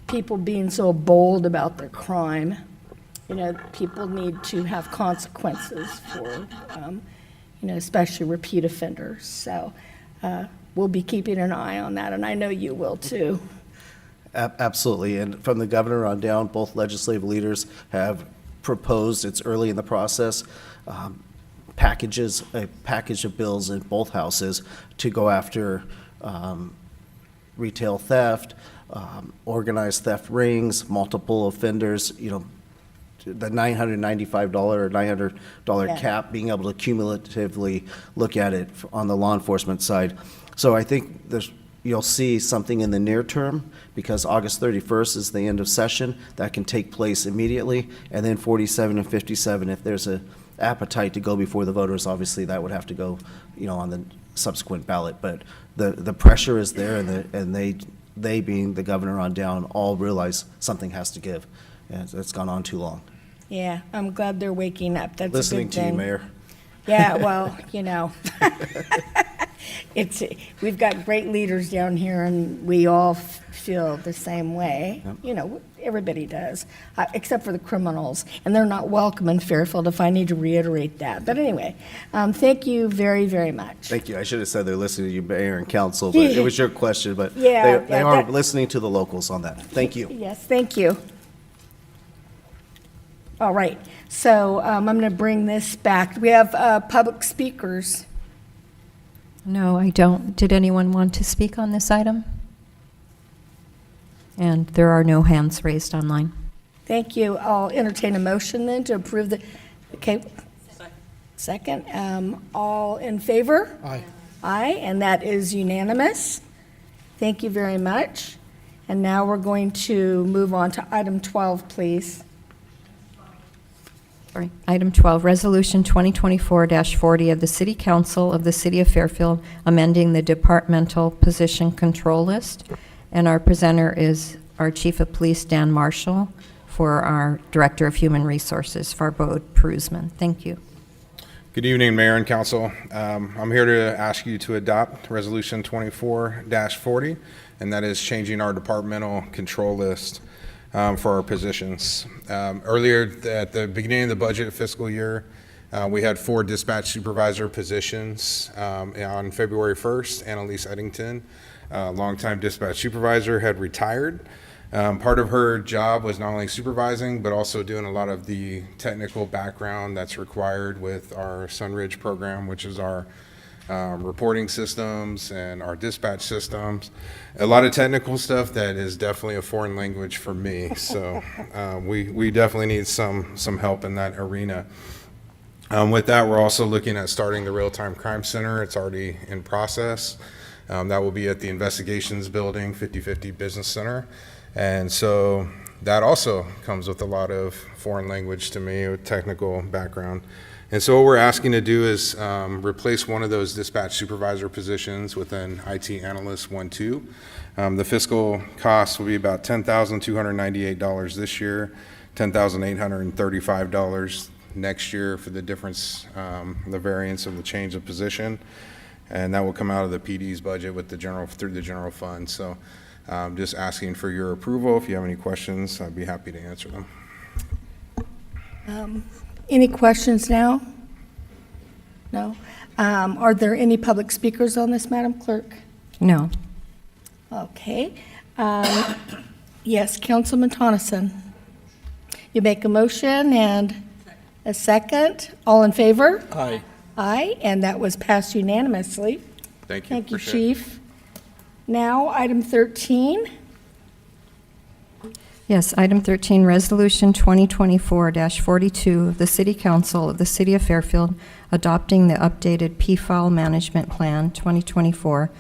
people being so bold about their crime. People need to have consequences for, especially repeat offenders. So we'll be keeping an eye on that, and I know you will too. Absolutely, and from the governor on down, both legislative leaders have proposed, it's early in the process, a package of bills in both houses to go after retail theft, organized theft rings, multiple offenders, the $995 or $900 cap, being able to cumulatively look at it on the law enforcement side. So I think you'll see something in the near term, because August 31st is the end of session. That can take place immediately. And then 47 and 57, if there's an appetite to go before the voters, obviously that would have to go, on the subsequent ballot. But the pressure is there, and they being the governor on down, all realize something has to give. And it's gone on too long. Yeah, I'm glad they're waking up. That's Listening a good to thing. you, Mayor. Yeah, well, We've got great leaders down here, and we all feel the same way. You know, everybody does, except for the criminals, and they're not welcome in Fairfield, if I need to reiterate that. But anyway, thank you very, very much. Thank you. I should have said they're listening to you, Mayor and Council, but it was your question, but Yeah, they yeah, are that- listening to the locals on that. Thank you. Yes, thank you. All right, so I'm going to bring this back. We have public speakers. No, I don't. Did anyone want to speak on this item? And there are no hands raised online. Thank you. I'll entertain a motion then to approve the, okay. Second. All in favor? Aye. Aye, and that is unanimous. Thank you very much. And now we're going to move on to item 12, please. Sorry. Item 12, Resolution 2024-40 of the City Council of the City of Fairfield, amending the departmental position control list. And our presenter is our Chief of Police, Dan Marshall, for our Director of Human Resources, Farbode Perusman. Thank you. Good evening, Mayor and Council. I'm here to ask you to adopt Resolution 24-40, and that is changing our departmental control list for our positions. Earlier at the beginning of the budget fiscal year, we had 4 dispatch supervisor positions. On February 1st, Annalise Eddington, longtime dispatch supervisor, had retired. Part of her job was not only supervising, but also doing a lot of the technical background that's required with our Sunridge program, which is our reporting systems and our dispatch systems. A lot of technical stuff that is definitely a foreign language for me. So we definitely need some help in that arena. With that, we're also looking at starting the Real-Time Crime Center. It's already in process. That will be at the Investigations Building, 5050 Business Center. And so that also comes with a lot of foreign language to me, with technical background. And so what we're asking to do is replace one of those dispatch supervisor positions with an IT analyst 1-2. The fiscal cost will be about $10,298 this year, $10,835 next year for the difference, the variance of the change of position. And that will come out of the PD's budget with through the general fund. So just asking for your approval. If you have any questions, I'd be happy to answer them. Any questions now? No? Are there any public speakers on this, Madam Clerk? No. Okay. Yes, Councilman Tonneson. You make a motion and a second. All in favor? Aye. Aye, and that was passed unanimously. Thank you. Thank you, Appreciate it. Chief. Now, item 13. Yes, item 13, Resolution 2024-42 of the City Council of the City of Fairfield adopting the updated PFAL Management Plan 2024,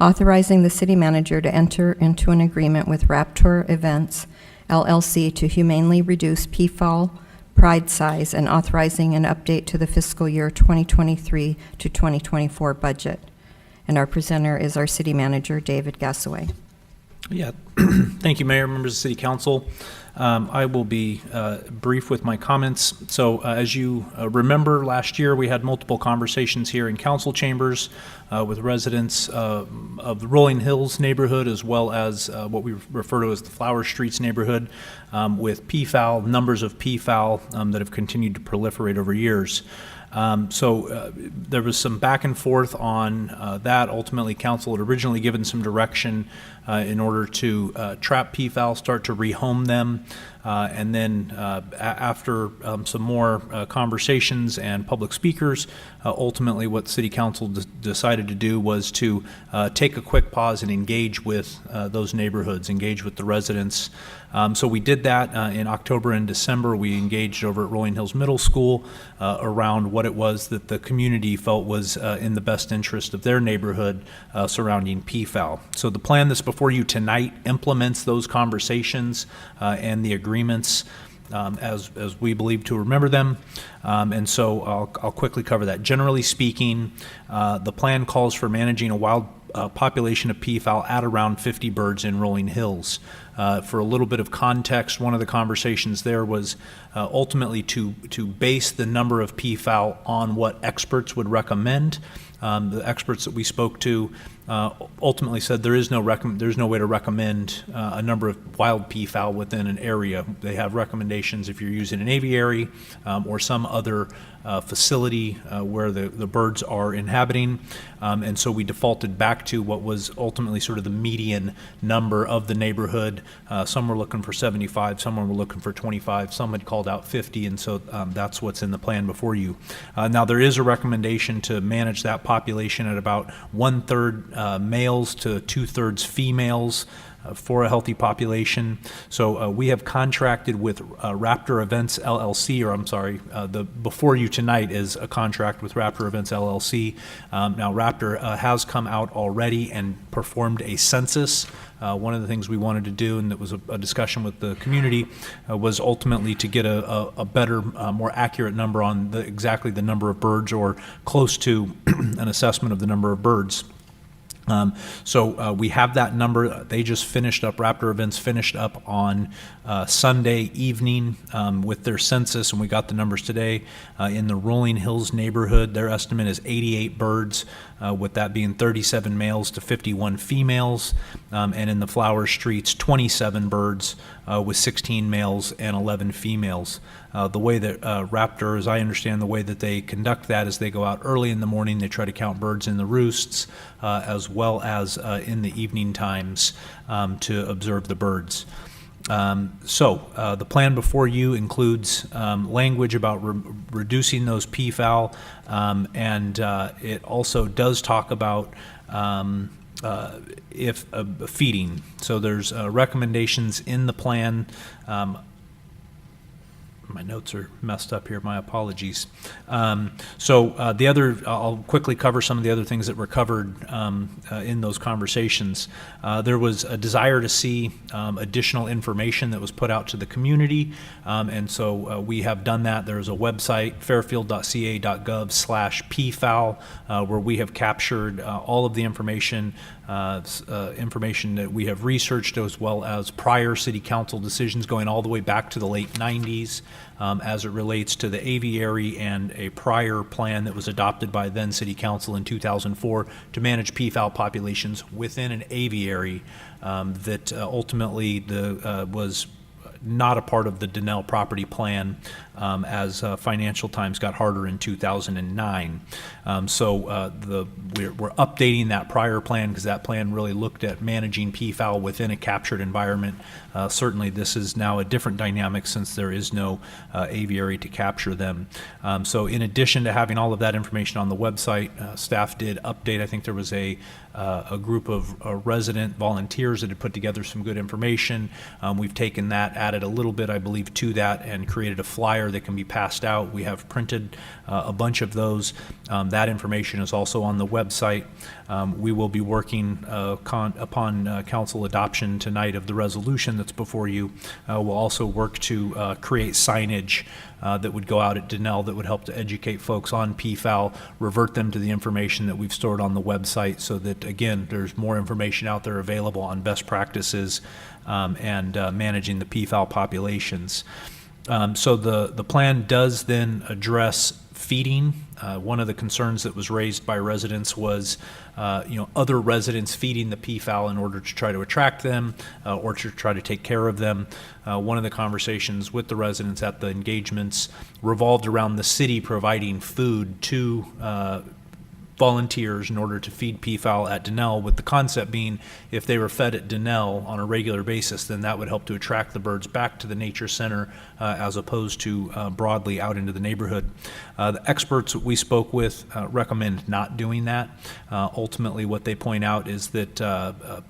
authorizing the city manager to enter into an agreement with Raptor Events, LLC to humanely reduce PFAL pride size and authorizing an update to the fiscal year 2023 to 2024 budget. And our presenter is our city manager, David Gassaway. Yeah, thank you, Mayor, members of the City Council. I will be brief with my comments. So as you remember, last year we had multiple conversations here in council chambers with residents of the Rolling Hills neighborhood, as well as what we refer to as the Flower Streets neighborhood, with PFAL, numbers of PFAL that have continued to proliferate over years. There was some back and forth on that. Ultimately, council had originally given some direction in order to trap PFAL, start to rehome them, and then after some more conversations and public speakers, ultimately what City Council decided to do was to take a quick pause and engage with those neighborhoods, engage with the residents. So we did that in October and December. We engaged over at Rolling Hills Middle School around what it was that the community felt was in the best interest of their neighborhood surrounding PFAL. So the plan that's before you tonight implements those conversations and the agreements as we believe to remember them. And so I'll quickly cover that. Generally speaking, the plan calls for managing a wild population of PFAL at around 50 birds in Rolling Hills. For a little bit of context, one of the conversations there was ultimately to base the number of peafowl on what experts would recommend. The experts that we spoke to ultimately said there's no way to recommend a number of wild peafowl within an area. They have recommendations if you're using an aviary or some other facility where the birds are inhabiting, and so we defaulted back to what was ultimately sort of the median number of the neighborhood. Some were looking for 75, some were looking for 25, some had called out 50, and so that's what's in the plan before you. Now there is a recommendation to manage that population at about 1/3 males to 2/3 females for a healthy population. So we have contracted with Raptor Events LLC, or I'm sorry, the before you tonight is a contract with Raptor Events LLC. Now Raptor has come out already and performed a census. One of the things we wanted to do, and it was a discussion with the community, was ultimately to get a better, more accurate number on exactly the number of birds, or close to an assessment of the number of birds. So we have that number. They just finished up, Raptor Events finished up on Sunday evening with their census, and we got the numbers today. In the Rolling Hills neighborhood, their estimate is 88 birds, with that being 37 males to 51 females. And in the Flower Streets, 27 birds with 16 males and 11 females. The way that Raptor, as I understand, the way that they conduct that is they go out early in the morning, they try to count birds in the roosts, as well as in the evening times to observe the birds. So the plan before you includes language about reducing those peafowl, and it also does talk about if feeding. So there's recommendations in the plan. My notes are messed up here, my apologies. So the other, I'll quickly cover some of the other things that were covered in those conversations. There was a desire to see additional information that was put out to the community, and so we have done that. There's a website, fairfield.ca.gov/pfowl, where we have captured all of the information that we have researched, as well as prior city council decisions going all the way back to the late 90s as it relates to the aviary, and a prior plan that was adopted by then city council in 2004 to manage peafowl populations within an aviary that ultimately was not a part of the Donnell property plan as financial times got harder in 2009. So we're updating that prior plan because that plan really looked at managing peafowl within a captured environment. Certainly this is now a different dynamic since there is no aviary to capture them. So in addition to having all of that information on the website, staff did update. I think there was a group of resident volunteers that had put together some good information. We've taken that, added a little bit, I believe, to that, and created a flyer that can be passed out. We have printed a bunch of those. That information is also on the website. We will be working upon council adoption tonight of the resolution that's before you. We'll also work to create signage that would go out at Donnell that would help to educate folks on peafowl, revert them to the information that we've stored on the website, so that, again, there's more information out there available on best practices and managing the peafowl populations. So the plan does then address feeding. One of the concerns that was raised by residents was other residents feeding the peafowl in order to try to attract them or to try to take care of them. One of the conversations with the residents at the engagements revolved around the city providing food to volunteers in order to feed peafowl at Donnell, with the concept being if they were fed at Donnell on a regular basis, then that would help to attract the birds back to the nature center as opposed to broadly out into the neighborhood. The experts that we spoke with recommend not doing that. Ultimately, what they point out is that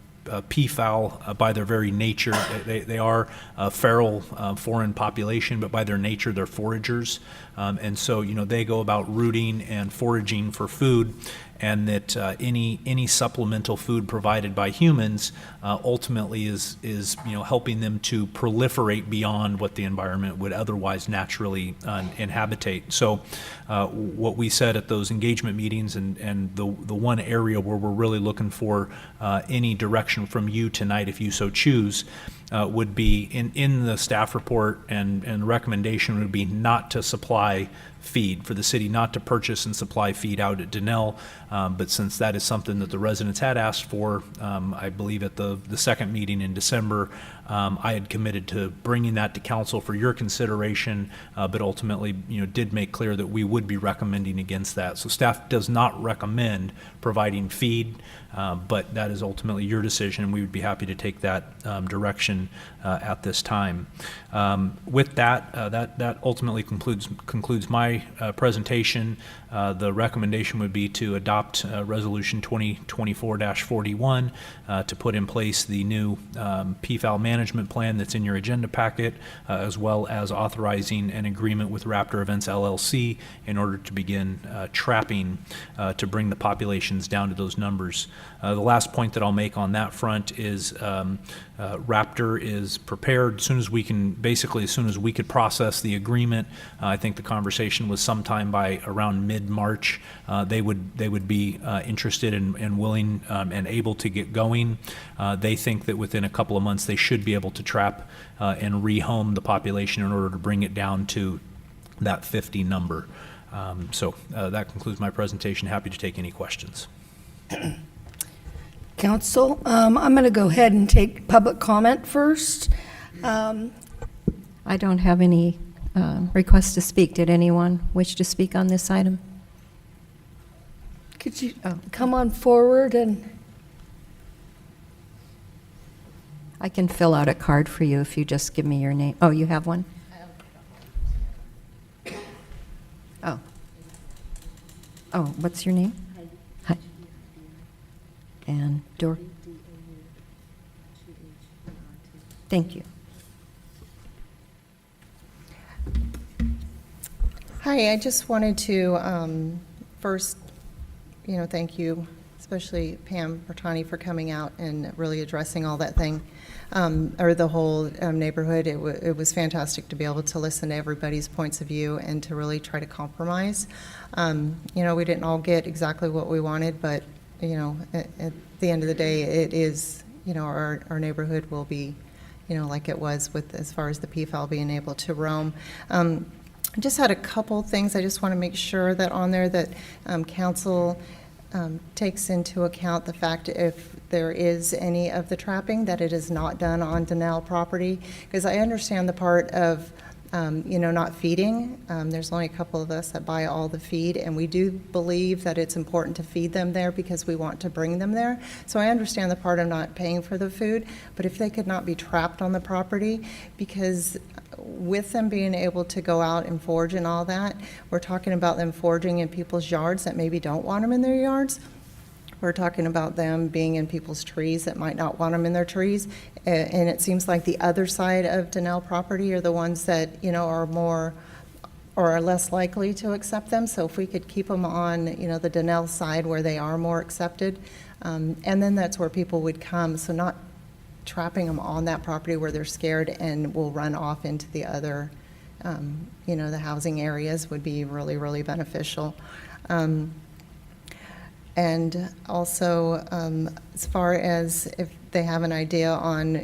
peafowl, by their very nature, they are a feral foreign population, but by their nature, they're foragers. And so, they go about rooting and foraging for food, and that any supplemental food provided by humans ultimately is helping them to proliferate beyond what the environment would otherwise naturally inhabitate. So what we said at those engagement meetings, and the one area where we're really looking for any direction from you tonight, if you so choose, would be in the staff report, and recommendation would be not to supply feed, for the city not to purchase and supply feed out at Denell. But since that is something that the residents had asked for, I believe at the second meeting in December, I had committed to bringing that to council for your consideration, but ultimately, did make clear that we would be recommending against that. So staff does not recommend providing feed, but that is ultimately your decision, and we would be happy to take that direction at this time. With that, that ultimately concludes my presentation. The recommendation would be to adopt Resolution 2024-41 to put in place the new PFAL management plan that's in your agenda packet, as well as authorizing an agreement with Raptor Events LLC in order to begin trapping to bring the populations down to those numbers. The last point that I'll make on that front is Raptor is prepared as soon as we could process the agreement. I think the conversation was sometime by around mid-March. They would be interested and willing and able to get going. They think that within a couple of months they should be able to trap and rehome the population in order to bring it down to that 50 number. So that concludes my presentation. Happy to take any questions. Council, I'm going to go ahead and take public comment first. I don't have any requests to speak. Did anyone wish to speak on this item? Could you come on forward and... I can fill out a card for you if you just give me your name. Oh, you have one? Oh. Oh, what's your name? Hi. And Dor. Thank you. Hi, I just wanted to first, thank you, especially Pam Bertani, for coming out and really addressing all that thing, or the whole neighborhood. It was fantastic to be able to listen to everybody's points of view and to really try to compromise. We didn't all get exactly what we wanted, but, at the end of the day, it is, our neighborhood will be, like it was with, as far as the PFAL being able to roam. I just had a couple things I just want to make sure that on there that council takes into account the fact if there is any of the trapping, that it is not done on Denell property. Because I understand the part of, not feeding. There's only a couple of us that buy all the feed, and we do believe that it's important to feed them there because we want to bring them there. So I understand the part of not paying for the food, but if they could not be trapped on the property, because with them being able to go out and forage and all that, we're talking about them foraging in people's yards that maybe don't want them in their yards. We're talking about them being in people's trees that might not want them in their trees. And it seems like the other side of Denell property are the ones that, are more or are less likely to accept them. So if we could keep them on, the Denell side where they are more accepted, and then that's where people would come. So not trapping them on that property where they're scared and will run off into the other, the housing areas would be really, really beneficial. And also, as far as if they have an idea on,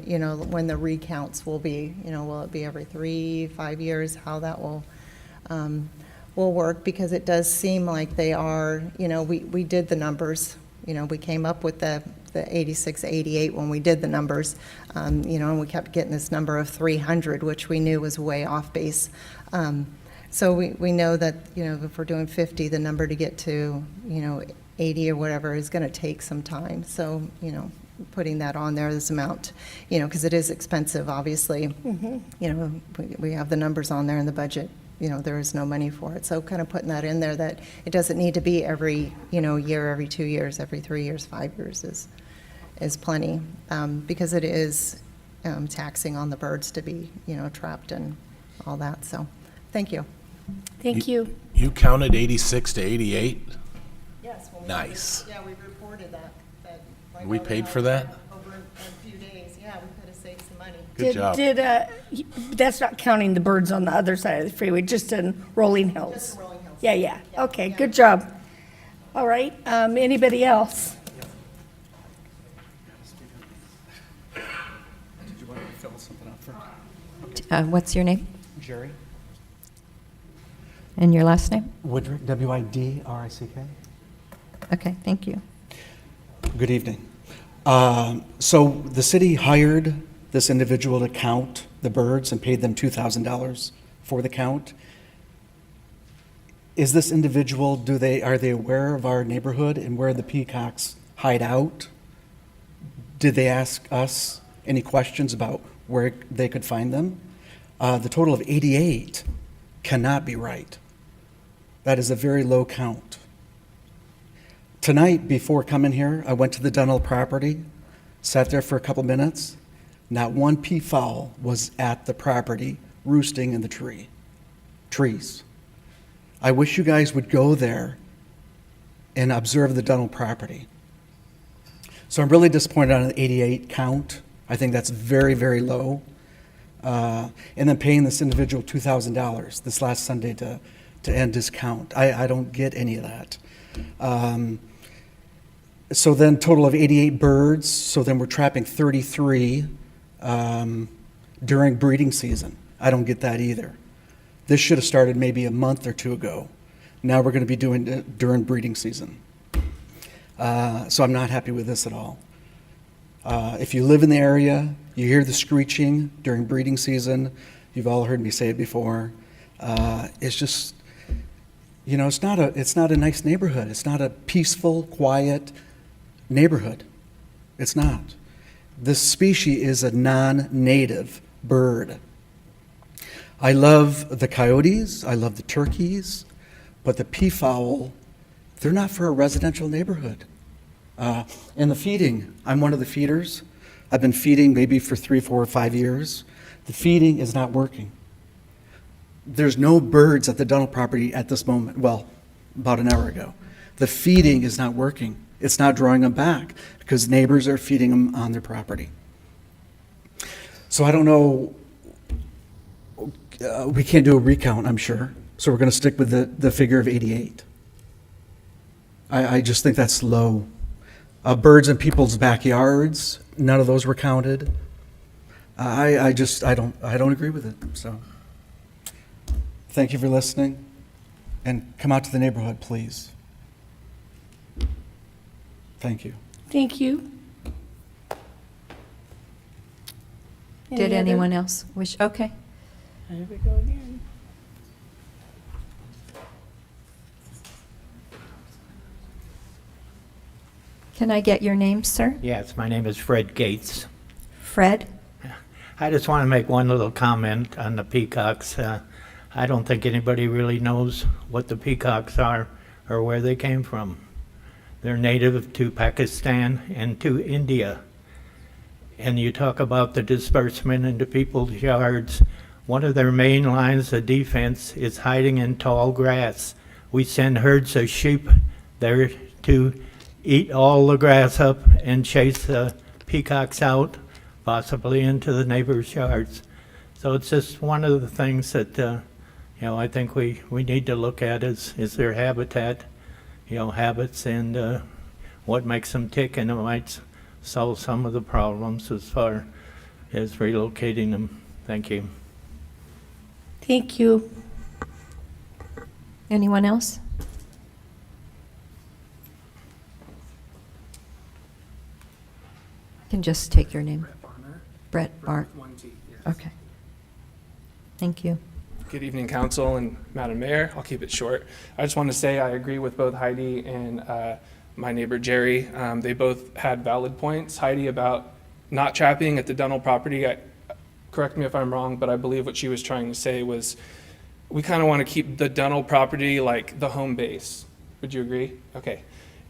when the recounts will be, will it be every 3-5 years, how that will work, because it does seem like they are, we did the numbers, we came up with the 86, 88 when we did the numbers, and we kept getting this number of 300, which we knew was way off base. So we know that, if we're doing 50, the number to get to, 80 or whatever is going to take some time. So, putting that on there, this amount, because it is expensive, obviously. We have the numbers on there in the budget. There is no money for it. So kind of putting that in there that it doesn't need to be every, year, every 2 years, every 3 years, 5 years is plenty, because it is taxing on the birds to be, trapped and all that. So thank you. Thank you. You counted 86 to 88? Yes. Nice. Yeah, we reported that. We paid for that? Over a few days. Yeah, we could have saved some money. Good job. That's not counting the birds on the other side of the freeway, just in Rolling Hills? Just in Rolling Hills. Yeah. Okay, good job. All right, anybody else? Did you want to fill us What's your name Jerry and your last name? Woodrick, W-I-D-R-I-C-K. Okay, thank you. Good evening. So the city hired this individual to count the birds and paid them $2,000 for the count. Is this individual, are they aware of our neighborhood and where the peacocks hide out? Did they ask us any questions about where they could find them? The total of 88 cannot be right. That is a very low count. Tonight, before coming here, I went to the dental property, sat there for a couple minutes. Not one peafowl was at the property roosting in the trees. I wish you guys would go there and observe the dental property. So I'm really disappointed on the 88 count. I think that's very, very low. And then paying this individual $2,000 this last Sunday to end his count. I don't get any of that. So then total of 88 birds, so then we're trapping 33 during breeding season. I don't get that either. This should have started maybe a month or two ago. Now we're going to be doing it during breeding season. So I'm not happy with this at all. If you live in the area, you hear the screeching during breeding season. You've all heard me say it before. It's just, it's not a nice neighborhood. It's not a peaceful, quiet neighborhood. It's not. This species is a non-native bird. I love the coyotes, I love the turkeys, but the peafowl, they're not for a residential neighborhood. And the feeding, I'm one of the feeders. I've been feeding maybe for 3, 4, or 5 years. The feeding is not working. There's no birds at the dental property at this moment, well, about an hour ago. The feeding is not working. It's not drawing them back because neighbors are feeding them on their property. So I don't know, we can't do a recount, I'm sure. So we're going to stick with the figure of 88. I just think that's low. Birds in people's backyards, none of those were counted. I don't agree with it. So thank you for listening, and come out to the neighborhood, please. Thank you. Thank you. Did anyone else wish? Okay. There we go again. Can I get your name, sir? Yes, my name is Fred Gates. Fred? I just want to make one little comment on the peacocks. I don't think anybody really knows what the peacocks are or where they came from. They're native to Pakistan and to India. And you talk about the disbursement into people's yards. One of their main lines of defense is hiding in tall grass. We send herds of sheep there to eat all the grass up and chase the peacocks out, possibly into the neighbors' yards. So it's just one of the things that I think we need to look at is their habitat, habits, and what makes them tick, and it might solve some of the problems as far as relocating them. Thank you. Thank you. Anyone else? I can just take your name. Brett Bart. Okay. Thank you. Good evening, Council and Madam Mayor. I'll keep it short. I just want to say I agree with both Heidi and my neighbor Jerry. They both had valid points. Heidi about not trapping at the dental property. Correct me if I'm wrong, but I believe what she was trying to say was we kind of want to keep the dental property like the home base. Would you agree? Okay.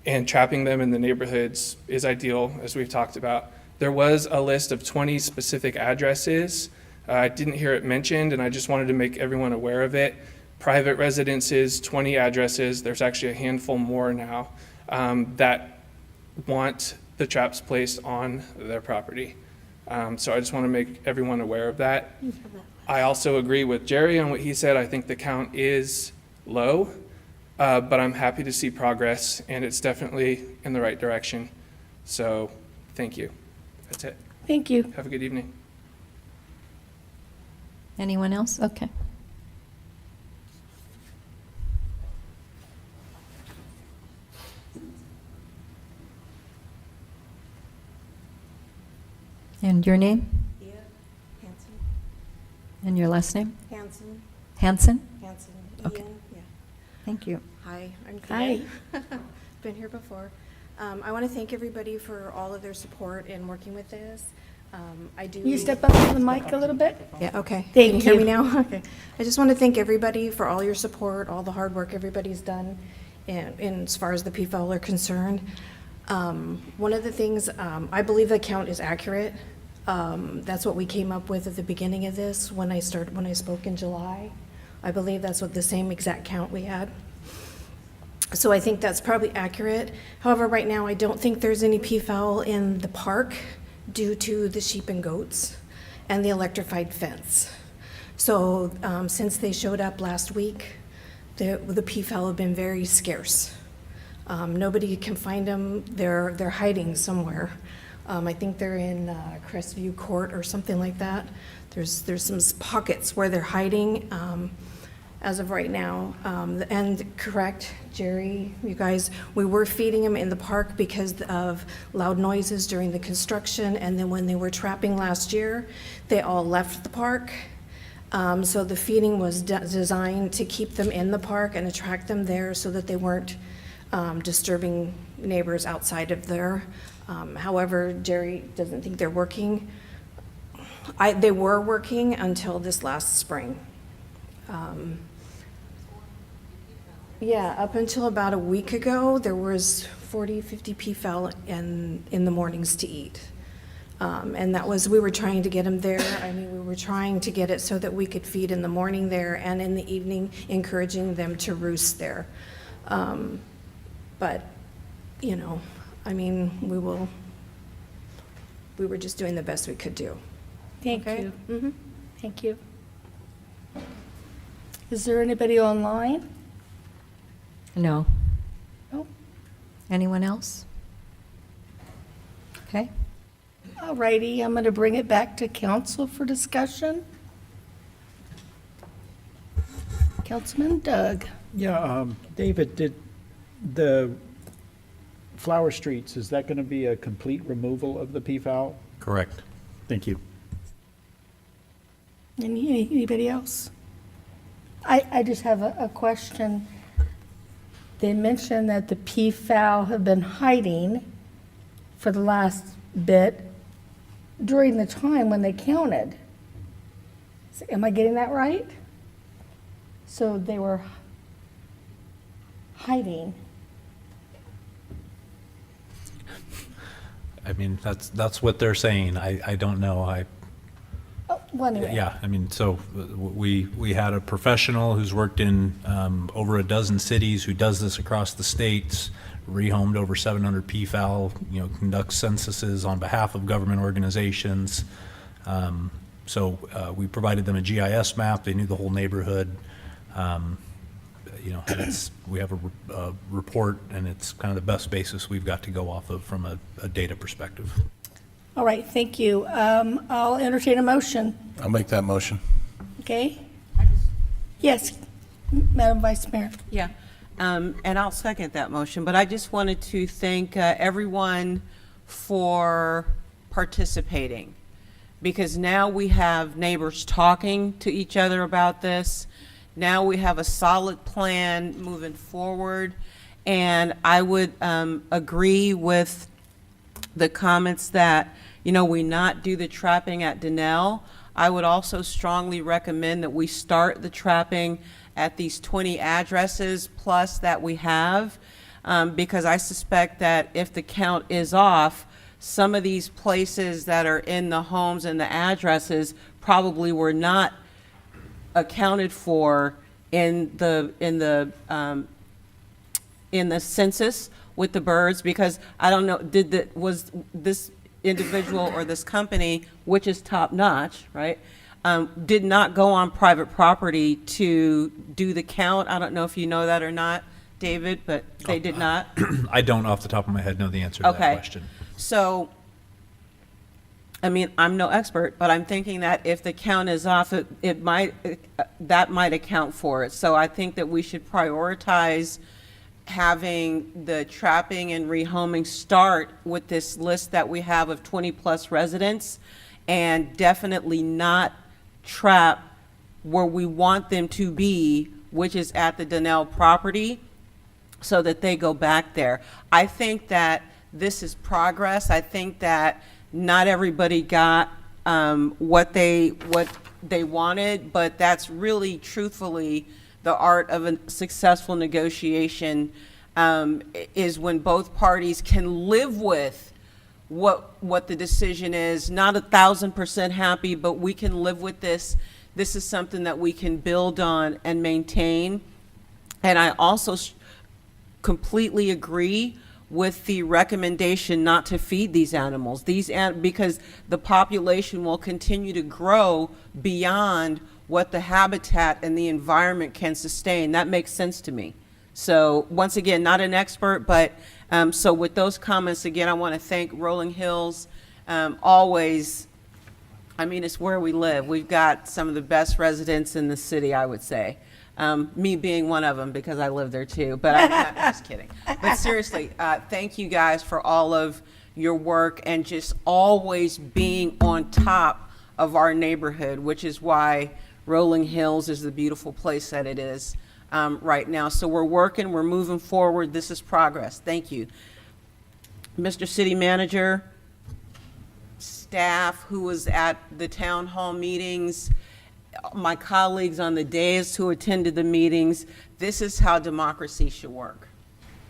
And trapping them in the neighborhoods is ideal, as we've talked about. There was a list of 20 specific addresses. I didn't hear it mentioned, and I just wanted to make everyone aware of it. Private residences, 20 addresses. There's actually a handful more now that want the traps placed on their property. So I just want to make everyone aware of that. I also agree with Jerry on what he said. I think the count is low, but I'm happy to see progress, and it's definitely in the right direction. So thank you. That's it. Thank you. Have a good evening. Anyone else? Okay. And your name? Yeah, Hanson. And your last name? Hanson. Hanson? Hanson. Okay. Ian, yeah. Thank you. Hi, I'm Hi. Thea. Been here before. I want to thank everybody for all of their support in working with this. I do. Can you step up to the mic a little bit? Yeah, okay. Thank Can you hear you. me now? Okay. I just want to thank everybody for all your support, all the hard work everybody's done in as far as the PFAL are concerned. One of the things, I believe the count is accurate. That's what we came up with at the beginning of this when I spoke in July. I believe that's what the same exact count we had. So I think that's probably accurate. However, right now, I don't think there's any PFAL in the park due to the sheep and goats and the electrified fence. So since they showed up last week, the PFAL have been very scarce. Nobody can find them. They're hiding somewhere. I think they're in Crestview Court or something like that. There's some pockets where they're hiding as of right now. And correct, Jerry, you guys, we were feeding them in the park because of loud noises during the construction. And then when they were trapping last year, they all left the park. So the feeding was designed to keep them in the park and attract them there so that they weren't disturbing neighbors outside of there. However, Jerry doesn't think they're working. They were working until this last spring. Yeah, up until about a week ago, there was 40, 50 PFAL in the mornings to eat. And that was, we were trying to get them there. I mean, we were trying to get it so that we could feed in the morning there and in the evening, encouraging them to roost there. But, you know, I mean, we were just doing the best we could do. Thank Okay? you. Mm-hmm. Thank you. Is there anybody online? No. No? Anyone else? Okay. All righty, I'm going to bring it back to council for discussion. Councilman Doug. Yeah, David, did the Flower Streets, is that going to be a complete removal of the PFAL? Correct. Thank you. Anybody else? I just have a question. They mentioned that the PFAL have been hiding for the last bit during the time when they counted. Am I getting that right? So they were hiding. I mean, that's what they're saying. I don't know. Well, anyway. Yeah, I mean, so we had a professional who's worked in over a dozen cities who does this across the states, rehomed over 700 PFAL, you know, conducts censuses on behalf of government organizations. So we provided them a GIS map. They knew the whole neighborhood. You know, and we have a report, and it's kind of the best basis we've got to go off of from a data perspective. All right, thank you. I'll entertain a motion. I'll make that motion. Okay? Yes, Madam Vice Mayor. Yeah, and I'll second that motion, but I just wanted to thank everyone for participating, because now we have neighbors talking to each other about this. Now we have a solid plan moving forward, and I would agree with the comments that, you know, we not do the trapping at Donnell. I would also strongly recommend that we start the trapping at these 20 addresses plus that we have, because I suspect that if the count is off, some of these places that are in the homes and the addresses probably were not accounted for in the census with the birds, because I don't know, was this individual or this company, which is top notch, right, did not go on private property to do the count. I don't know if you know that or not, David, but they did not. I don't off the top of my head know the answer to that question. So I mean, I'm no expert, but I'm thinking that if the count is off, it might, that might account for it. So I think that we should prioritize having the trapping and rehoming start with this list that we have of 20-plus residents, and definitely not trap where we want them to be, which is at the Donnell property, so that they go back there. I think that this is progress. I think that not everybody got what they wanted, but that's really, truthfully, the art of a successful negotiation, is when both parties can live with what the decision is. Not 1,000% happy, but we can live with this. This is something that we can build on and maintain. And I also completely agree with the recommendation not to feed these animals. Because the population will continue to grow beyond what the habitat and the environment can sustain. That makes sense to me. So once again, not an expert, but so with those comments, again, I want to thank Rolling Hills. Always, I mean, it's where we live. We've got some of the best residents in the city, I would say. Me being one of them, because I live there too, but I'm just kidding. But seriously, thank you guys for all of your work and just always being on top of our neighborhood, which is why Rolling Hills is the beautiful place that it is right now. So we're working, we're moving forward. This is progress. Thank you. Mr. City Manager, staff who was at the town hall meetings, my colleagues on the dais who attended the meetings, this is how democracy should work.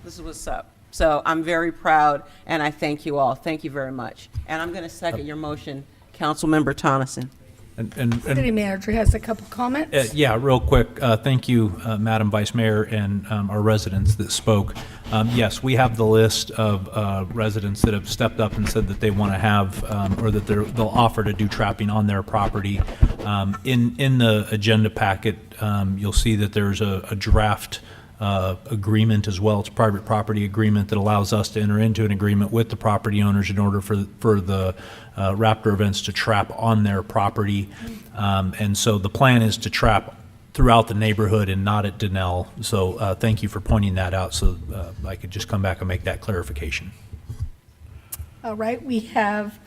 This is what's up. So I'm very proud, and I thank you all. Thank you very much. And I'm going to second your motion, Councilmember Tonneson. City Manager has a couple comments. Yeah, real quick. Thank you, Madam Vice Mayor, and our residents that spoke. Yes, we have the list of residents that have stepped up and said that they want to have, or that they'll offer to do trapping on their property. In the agenda packet, you'll see that there's a draft agreement as well. It's a private property agreement that allows us to enter into an agreement with the property owners in order for the raptor events to trap on their property. And so the plan is to trap throughout the neighborhood and not at Donnell. So thank you for pointing that out, so I could just come back and make that clarification. All right, we have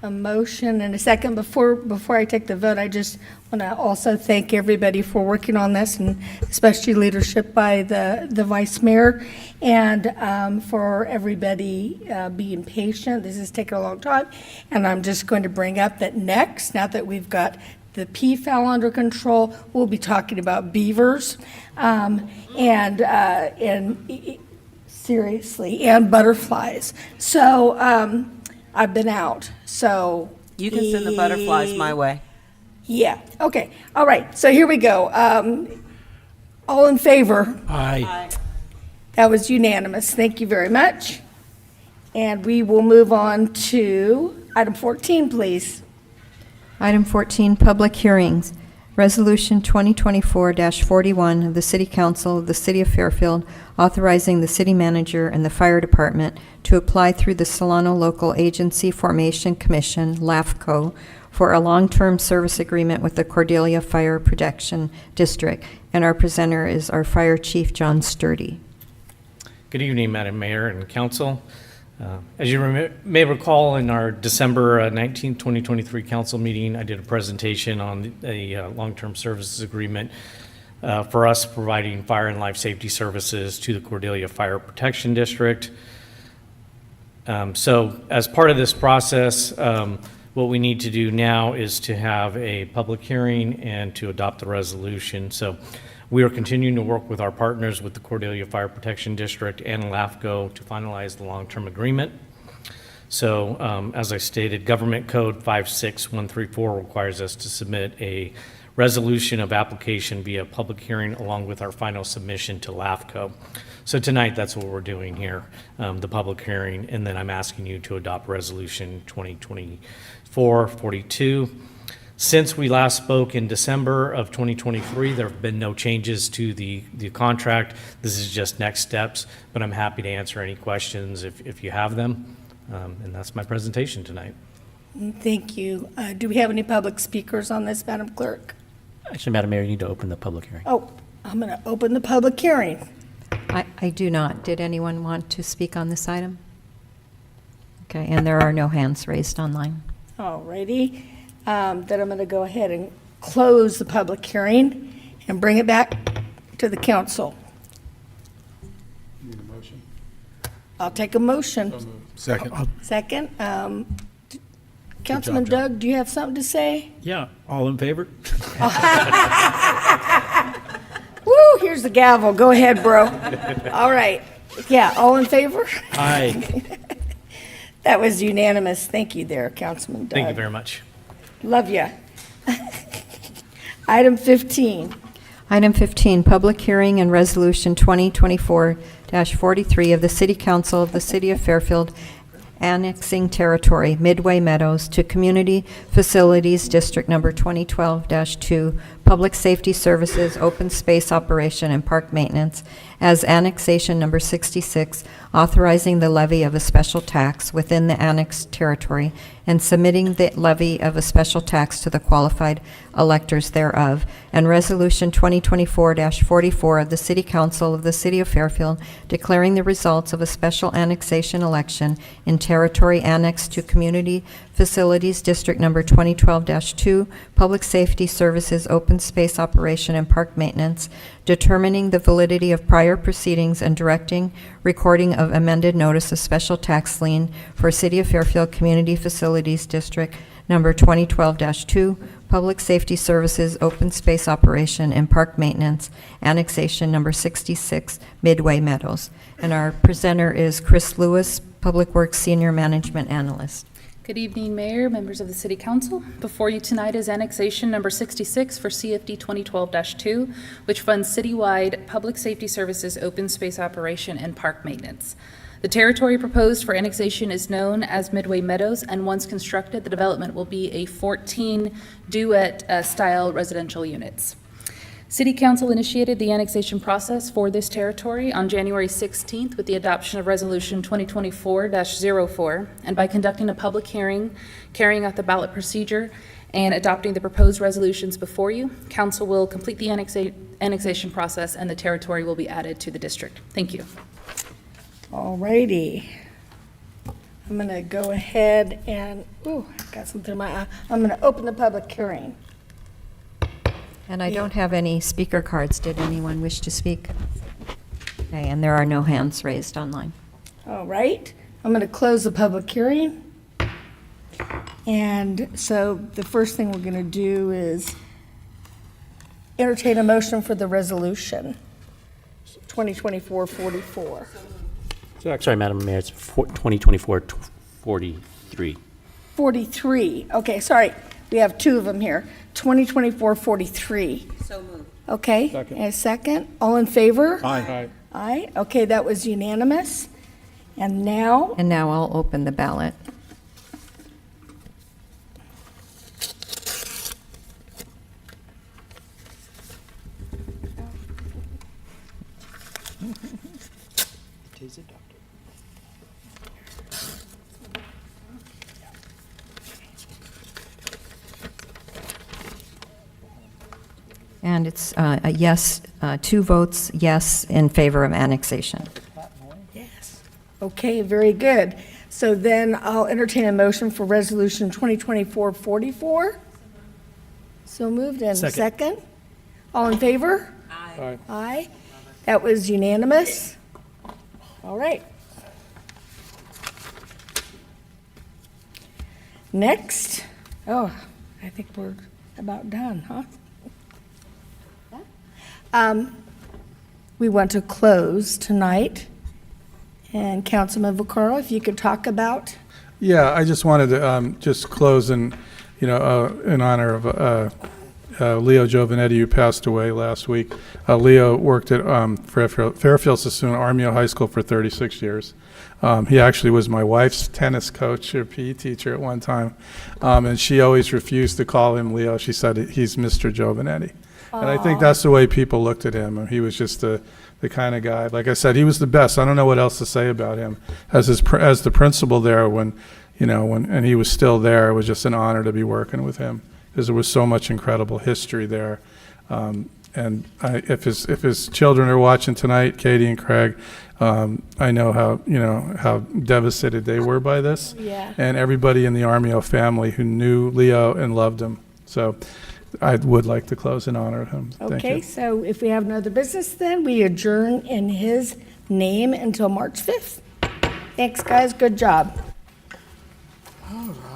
a motion and a second. Before I take the vote, I just want to also thank everybody for working on this, and especially leadership by the Vice Mayor, and for everybody being patient. This has taken a long time, and I'm just going to bring up that next, now that we've got the PFAL under control, we'll be talking about beavers, and seriously, and butterflies. So I've been out, so. You can send the butterflies my way. Yeah, okay. All right, so here we go. All in favor? Aye. That was unanimous. Thank you very much. And we will move on to item 14, please. Item 14, public hearings. Resolution 2024-41 of the City Council of the City of Fairfield authorizing the city manager and the fire department to apply through the Solano Local Agency Formation Commission, LAFCO, for a long-term service agreement with the Cordelia Fire Protection District. And our presenter is our Fire Chief, John Sturdy. Good evening, Madam Mayor and Council. As you may recall, in our December 19, 2023 council meeting, I did a presentation on a long-term services agreement for us providing fire and life safety services to the Cordelia Fire Protection District. So as part of this process, what we need to do now is to have a public hearing and to adopt the resolution. So we are continuing to work with our partners with the Cordelia Fire Protection District and LAFCO to finalize the long-term agreement. So as I stated, Government Code 56134 requires us to submit a resolution of application via public hearing along with our final submission to LAFCO. So tonight, that's what we're doing here, the public hearing, and then I'm asking you to adopt Resolution 2024-42. Since we last spoke in December of 2023, there have been no changes to the contract. This is just next steps, but I'm happy to answer any questions if you have them. And that's my presentation tonight. Thank you. Do we have any public speakers on this, Madam Clerk? Actually, Madam Mayor, you need to open the public hearing. Oh, I'm going to open the public hearing. I do not. Did anyone want to speak on this item? Okay, and there are no hands raised online. All righty. Then I'm going to go ahead and close the public hearing and bring it back to the council. Need a motion? I'll take a motion. Second. Second. Councilman Doug, do you have something to say? Yeah, all in favor? Woo, here's the gavel. Go ahead, bro. All right. Yeah, all in favor? Aye. That was unanimous. Thank you there, Councilman Doug. Thank you very much. Love ya. Item 15. Item 15, public hearing and resolution 2024-43 of the City Council of the City of Fairfield annexing territory, Midway Meadows, to Community Facilities District Number 2012-2, Public Safety Services, Open Space Operation, and Park Maintenance, as annexation number 66, authorizing the levy of a special tax within the annexed territory and submitting the levy of a special tax to the qualified electors thereof, and Resolution 2024-44 of the City Council of the City of Fairfield declaring the results of a special annexation election in territory annexed to Community Facilities District Number 2012-2, Public Safety Services, Open Space Operation, and Park Maintenance, determining the validity of prior proceedings and directing recording of amended notice of special tax lien for City of Fairfield Community Facilities District Number 2012-2, Public Safety Services, Open Space Operation, and Park Maintenance, annexation number 66, Midway Meadows. And our presenter is Chris Lewis, Public Works Senior Management Analyst. Good evening, Mayor, members of the City Council. Before you tonight is annexation number 66 for CFD 2012-2, which funds citywide public safety services, open space operation, and park maintenance. The territory proposed for annexation is known as Midway Meadows, and once constructed, the development will be a 14 duet-style residential units. City Council initiated the annexation process for this territory on January 16th with the adoption of Resolution 2024-04, and by conducting a public hearing, carrying out the ballot procedure, and adopting the proposed resolutions before you, Council will complete the annexation process and the territory will be added to the district. Thank you. All righty. I'm going to go ahead and, ooh, I got something in my eye. I'm going to open the public hearing. And I don't have any speaker cards. Did anyone wish to speak? Okay, and there are no hands raised online. All right. I'm going to close the public hearing. And so the first thing we're going to do is entertain a motion for the resolution, 2024-44. Sorry, Madam Mayor, it's 2024-43. 43. Okay, sorry. We have two of them here. 2024-43. So moved. Okay. Second. And a second. All in favor? Aye. Aye. Okay, that was unanimous. And now, And now I'll open the ballot. And it's a yes, 2 votes yes in favor of annexation. yes. Okay, very good. So then I'll entertain a motion for resolution 2024-44. So moved and Second. second. All in favor? Aye. Aye. That was unanimous. All right. Next, oh, I think we're about done, huh? We want to close tonight. And Councilman Vaccaro, if you could talk about, Yeah, I just wanted to just close in, in honor of Leo Giovanetti, who passed away last week. Leo worked at Fairfield Sassoon Armio High School for 36 years. He actually was my wife's tennis coach or PE teacher at one time, and she always refused to call him Leo. She said he's Mr. Giovanetti. And I think that's the way people looked at him. He was just the kind of guy. Like I said, he was the best. I don't know what else to say about him. As the principal there, when and he was still there. It was just an honor to be working with him because there was so much incredible history there. And if his children are watching tonight, Katie and Craig, I know how devastated they were by this. Yeah. And everybody in the Armio family who knew Leo and loved him. So I would like to close in honor of him. Thank Okay, you. so if we have no other business, then we adjourn in his name until March 5th. Thanks, guys. Good job. All right.